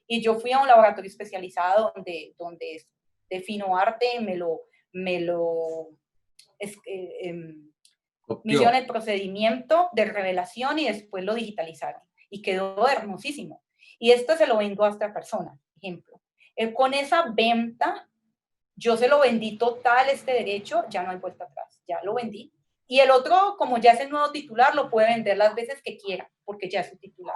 Y yo fui a un laboratorio especializado donde de fino arte me lo me hicieron el procedimiento de revelación y después lo digitalizaron. Y quedó hermosísimo. Y esto se lo vendo a esta persona, ejemplo. Con esa venta, yo se lo vendí total este derecho, ya no hay vuelta atrás, ya lo vendí. Y el otro, como ya es el nuevo titular, lo puede vender las veces que quiera, porque ya es su titular.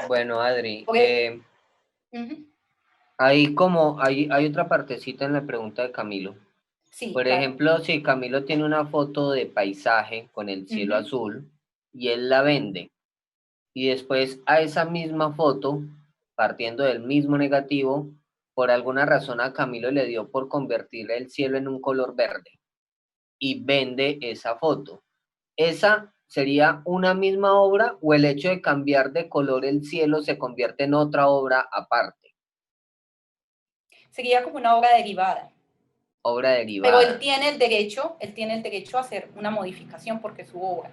Bueno, Adri, hay otra partecita en la pregunta de Camilo. Sí, Por claro. ejemplo, si Camilo tiene una foto de paisaje con el cielo azul y él la vende, y después a esa misma foto, partiendo del mismo negativo, por alguna razón a Camilo le dio por convertir el cielo en un color verde y vende esa foto. ¿Esa sería una misma obra o el hecho de cambiar de color el cielo se convierte en otra obra aparte? Sería como una obra derivada. Obra derivada. Pero él tiene el derecho a hacer una modificación porque es su obra.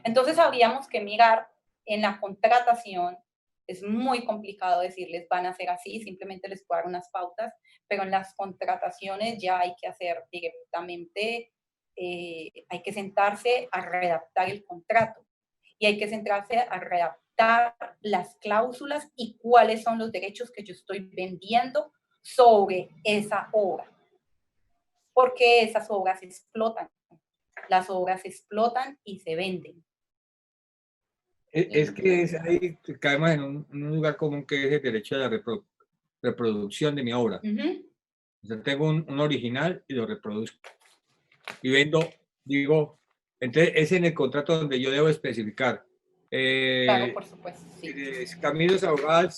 Entonces habríamos que mirar en la contratación. Es muy complicado decirles van a ser así, simplemente les puedo dar unas pautas, pero en las contrataciones ya hay que hacer directamente hay que sentarse a redactar el contrato y hay que sentarse a redactar las cláusulas y cuáles son los derechos que yo estoy vendiendo sobre esa obra. Porque esas obras se explotan. Las obras se explotan y se venden. Es que ahí caemos en un lugar común que es el derecho a la reproducción de mi obra. O sea, tengo un original y lo reproduzco. Y vendo, digo, entonces es en el contrato donde yo debo especificar. Claro, por supuesto, sí. Camilo Saugal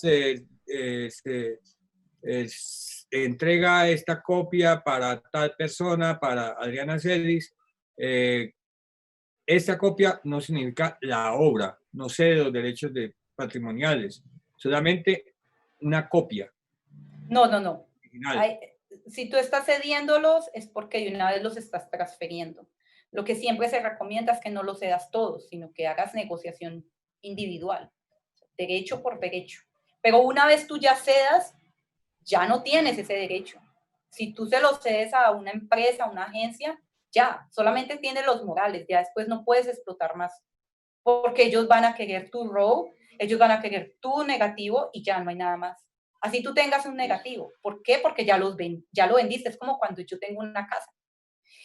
entrega esta copia para tal persona, para Adriana Celis. Esta copia no significa la obra, no sé los derechos patrimoniales, solamente una copia. No. Si tú estás cediéndolos es porque de una vez los estás transfiriendo. Lo que siempre se recomienda es que no los cedas todos, sino que hagas negociación individual, derecho por derecho. Pero una vez tú ya cedas, ya no tienes ese derecho. Si tú se lo cedes a una empresa, a una agencia, ya, solamente tienes los morales, ya después no puedes explotar más, porque ellos van a querer tu RAW, ellos van a querer tu negativo y ya no hay nada más. Así tú tengas un negativo. ¿Por qué? Porque ya lo vendiste. Es como cuando yo tengo una casa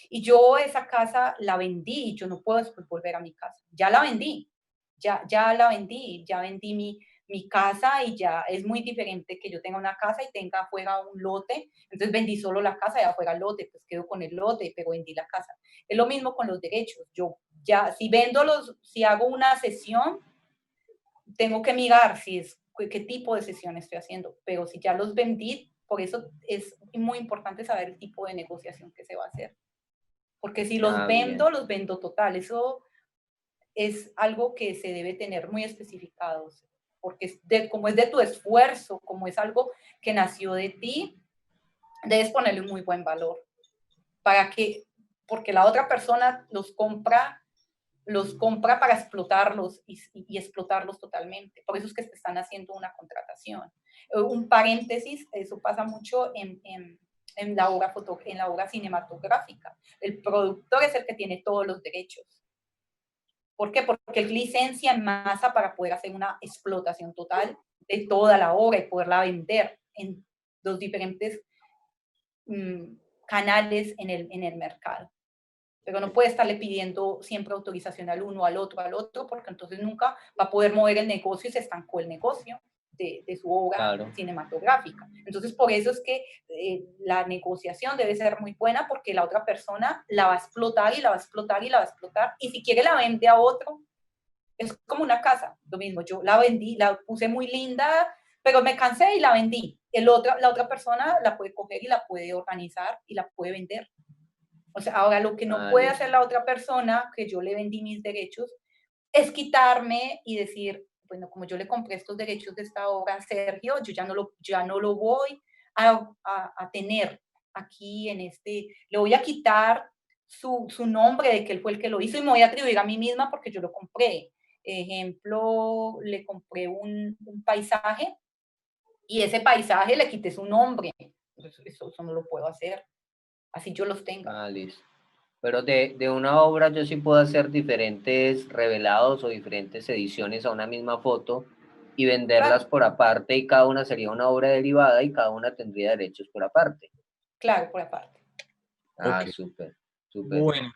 y yo esa casa la vendí y yo no puedo después volver a mi casa. Ya la vendí, ya la vendí, ya vendí mi casa y ya es muy diferente que yo tenga una casa y tenga afuera un lote. Entonces vendí solo la casa y afuera el lote, pues quedo con el lote, pero vendí la casa. Es lo mismo con los derechos. Yo ya, si hago una sesión, tengo que mirar qué tipo de sesión estoy haciendo, pero si ya los vendí, por eso es muy importante saber el tipo de negociación que se va a hacer. Porque si los vendo, los vendo total. Eso es algo que se debe tener muy especificado, porque como es de tu esfuerzo, como es algo que nació de ti, debes ponerle un muy buen valor. Porque la otra persona los compra para explotarlos y explotarlos totalmente. Por eso es que te están haciendo una contratación. Un paréntesis, eso pasa mucho en la obra cinematográfica. El productor es el que tiene todos los derechos. ¿Por qué? Porque él licencia en masa para poder hacer una explotación total de toda la obra y poderla vender en los diferentes canales en el mercado. Pero no puede estarle pidiendo siempre autorización al uno, al otro, porque entonces nunca va a poder mover el negocio y se estancó el negocio de su obra cinematográfica. Entonces, por eso es que la negociación debe ser muy buena, porque la otra persona la va a explotar y la va a explotar y la va a explotar, y si quiere la vende a otro. Es como una casa, lo mismo, yo la vendí, la puse muy linda, pero me cansé y la vendí. La otra persona la puede coger y la puede organizar y la puede vender. O sea, ahora lo que no puede hacer la otra persona, que yo le vendí mis derechos, es quitarme y decir, bueno, como yo le compré estos derechos de esta obra a Sergio, yo ya no lo voy a tener aquí le voy a quitar su nombre de que él fue el que lo hizo y me voy a atribuir a mí misma porque yo lo compré. Ejemplo, le compré un paisaje y ese paisaje le quité su nombre. Eso no lo puedo hacer. Así yo los tenga. Listo. Pero de una obra yo sí puedo hacer diferentes revelados o diferentes ediciones a una misma foto y venderlas por aparte, y cada una sería una obra derivada y cada una tendría derechos por aparte. Claro, por aparte. Súper. Bueno,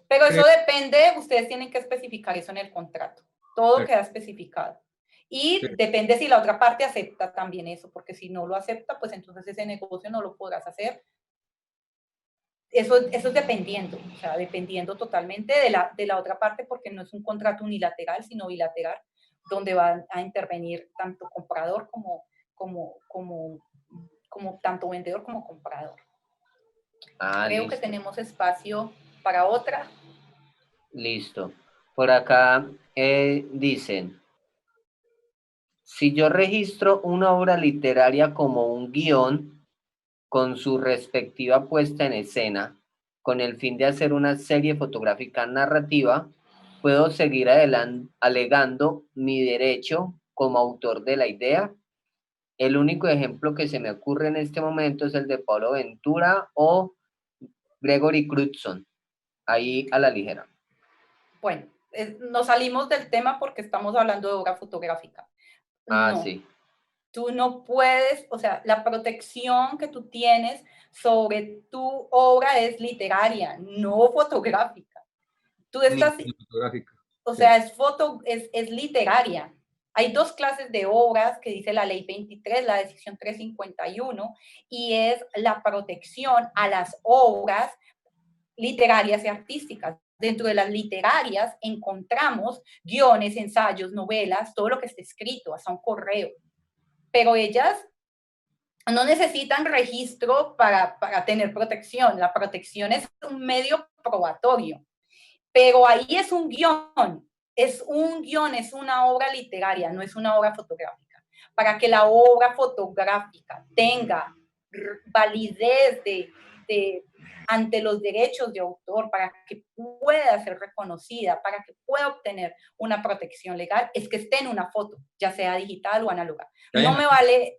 pero eso depende, ustedes tienen que especificar eso en el contrato. Todo queda especificado. Y depende si la otra parte acepta también eso, porque si no lo acepta, pues entonces ese negocio no lo podrás hacer. Eso es dependiendo, o sea, dependiendo totalmente de la otra parte, porque no es un contrato unilateral, sino bilateral, donde va a intervenir tanto comprador como tanto vendedor como comprador. Creo que tenemos espacio para otra. Listo. Por acá dicen, si yo registro una obra literaria como un guión con su respectiva puesta en escena, con el fin de hacer una serie fotográfica narrativa, puedo seguir alegando mi derecho como autor de la idea. El único ejemplo que se me ocurre en este momento es el de Pablo Ventura o Gregory Crewdson. ahí a la ligera. Bueno, nos salimos del tema porque estamos hablando de obra fotográfica. Ah, No, sí. tú no puedes, o sea, la protección que tú tienes sobre tu obra es literaria, no fotográfica. Tú Ni estás, fotográfica. o Sí. sea, es literaria. Hay dos clases de obras que dice la ley 23, la decisión 351, y es la protección a las obras literarias y artísticas. Dentro de las literarias encontramos guiones, ensayos, novelas, todo lo que esté escrito, hasta un correo. Pero ellas no necesitan registro para tener protección. La protección es un medio probatorio. Pero ahí es un guión, es una obra literaria, no es una obra fotográfica. Para que la obra fotográfica tenga validez ante los derechos de autor, para que pueda ser reconocida, para que pueda obtener una protección legal, es que esté en una foto, ya sea digital o análoga. No me vale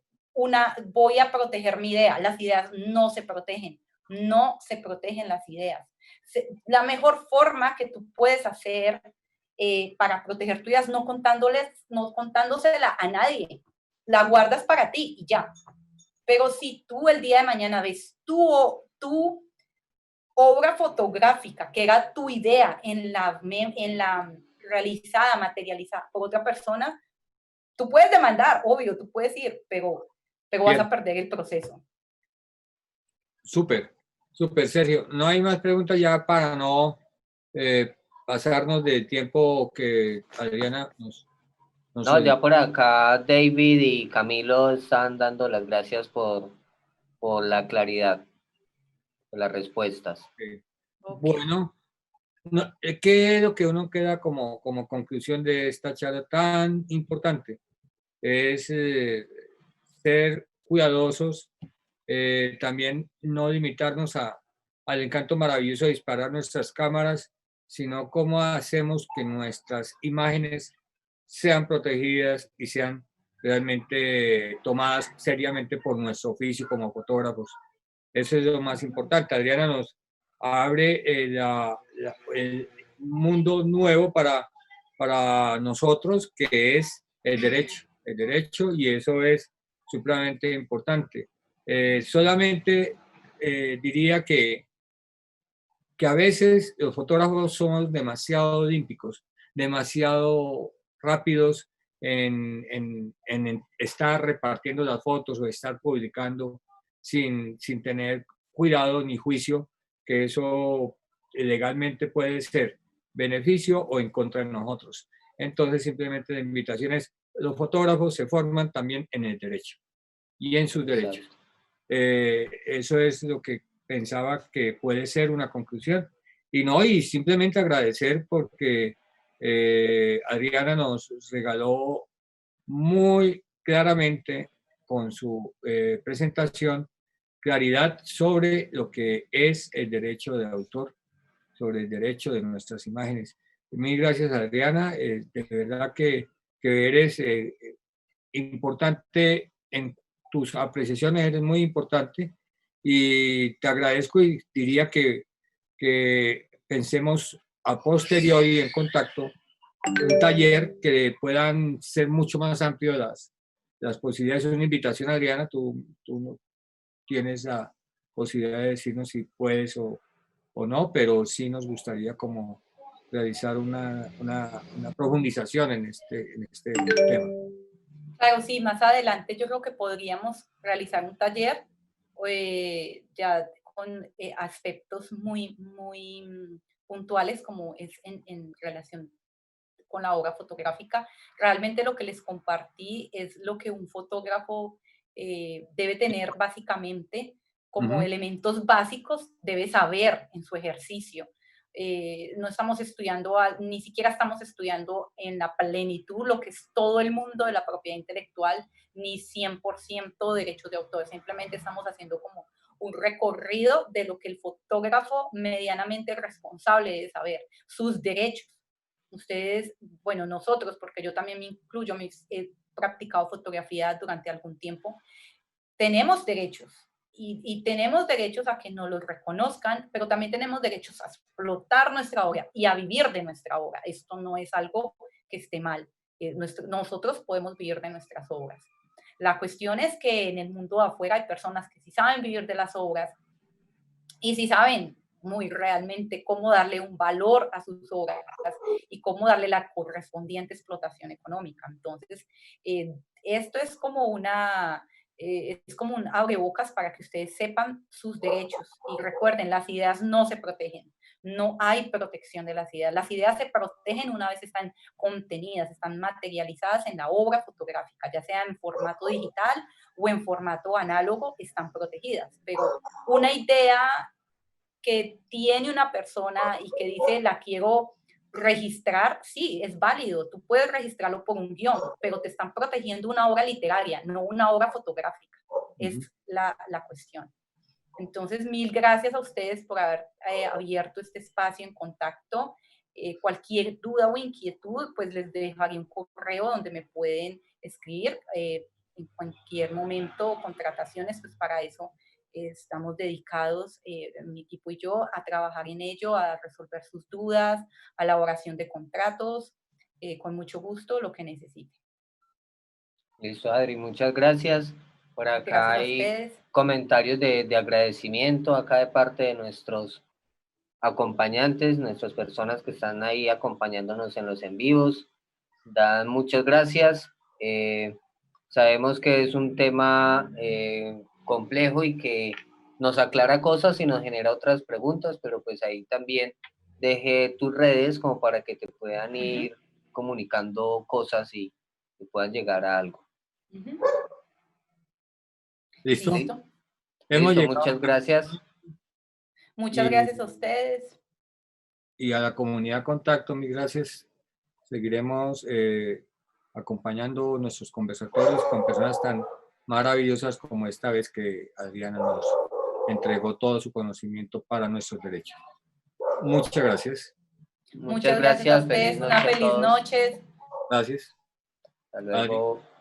voy a proteger mi idea. Las ideas no se protegen, no se protegen las ideas. La mejor forma que tú puedes hacer para proteger tu ideas no contándosela a nadie. La guardas para ti y ya. Pero si tú el día de mañana ves tu obra fotográfica, que era tu idea en la realizada, materializada por otra persona, tú puedes demandar, obvio, tú puedes ir, pero vas a perder el proceso. Súper, súper, Sergio. No hay más preguntas ya para no pasarnos del tiempo que Adriana nos No, ya por acá David y Camilo están dando las gracias por la claridad de las respuestas. Okay. Bueno, no, ¿qué es lo que uno queda como conclusión de esta charla tan importante? Es ser cuidadosos, también no limitarnos al encanto maravilloso de disparar nuestras cámaras, sino cómo hacemos que nuestras imágenes sean protegidas y sean realmente tomadas seriamente por nuestro oficio como fotógrafos. Eso es lo más importante. Adriana nos abre el mundo nuevo para nosotros, que es el derecho, y eso es supremamente importante. Solamente diría que a veces los fotógrafos somos demasiado olímpicos, demasiado rápidos en estar repartiendo las fotos o estar publicando sin tener cuidado ni juicio, que eso legalmente puede ser beneficio o en contra de nosotros. Entonces, simplemente la invitación es, los fotógrafos se forman también en el derecho y en sus derechos. Eso es lo que pensaba que puede ser una conclusión. Y simplemente agradecer porque Adriana nos regaló muy claramente con su presentación claridad sobre lo que es el derecho de autor, sobre el derecho de nuestras imágenes. Mil gracias, Adriana. De verdad que eres importante en tus apreciaciones, eres muy importante y te agradezco y diría que pensemos a posteriori en contacto un taller que puedan ser mucho más amplio las posibilidades. Es una invitación, Adriana, tú no tienes la posibilidad de decirnos si puedes o no, pero sí nos gustaría como realizar una profundización en este tema. Claro, sí, más adelante yo creo que podríamos realizar un taller ya con aspectos muy, muy puntuales como es en relación con la obra fotográfica. Realmente lo que les compartí es lo que un fotógrafo debe tener básicamente como elementos básicos, debe saber en su ejercicio. No estamos estudiando, ni siquiera estamos estudiando en la plenitud lo que es todo el mundo de la propiedad intelectual, ni 100% derechos de autor, simplemente estamos haciendo como un recorrido de lo que el fotógrafo medianamente responsable debe saber, sus derechos. Ustedes, bueno, nosotros, porque yo también me incluyo, he practicado fotografía durante algún tiempo, tenemos derechos y tenemos derechos a que nos los reconozcan, pero también tenemos derechos a explotar nuestra obra y a vivir de nuestra obra. Esto no es algo que esté mal. Nosotros podemos vivir de nuestras obras. La cuestión es que en el mundo de afuera hay personas que sí saben vivir de las obras y sí saben muy realmente cómo darle un valor a sus obras y cómo darle la correspondiente explotación económica. Entonces, esto es como un abrebocas para que ustedes sepan sus derechos. Y recuerden, las ideas no se protegen. No hay protección de las ideas. Las ideas se protegen una vez están contenidas, están materializadas en la obra fotográfica, ya sea en formato digital o en formato análogo, están protegidas. Pero una idea que tiene una persona y que dice, la quiero registrar, sí, es válido, tú puedes registrarlo por un guión, pero te están protegiendo una obra literaria, no una obra fotográfica. Es la cuestión. Entonces, mil gracias a ustedes por haber abierto este espacio en contacto. Cualquier duda o inquietud, pues les dejaré un correo donde me pueden escribir en cualquier momento, contrataciones, pues para eso estamos dedicados, mi equipo y yo, a trabajar en ello, a resolver sus dudas, a la elaboración de contratos, con mucho gusto, lo que necesiten. Listo, Adri, muchas gracias. Por acá Gracias a hay ustedes. comentarios de agradecimiento acá de parte de nuestros acompañantes, nuestras personas que están ahí acompañándonos en los en vivos. Dan muchas gracias. Sabemos que es un tema complejo y que nos aclara cosas y nos genera otras preguntas, pero pues ahí también dejé tus redes como para que te puedan ir comunicando cosas y puedan llegar a algo. ¿Listo? Listo. Hemos llegado. Muchas gracias. Muchas gracias a ustedes. Y a la comunidad Contacto, mil gracias. Seguiremos acompañando nuestros conversatorios con personas tan maravillosas como esta vez que Adriana nos entregó todo su conocimiento para nuestros derechos. Muchas gracias. Muchas gracias a ustedes. Una feliz noche. Gracias. Hasta luego. Adri.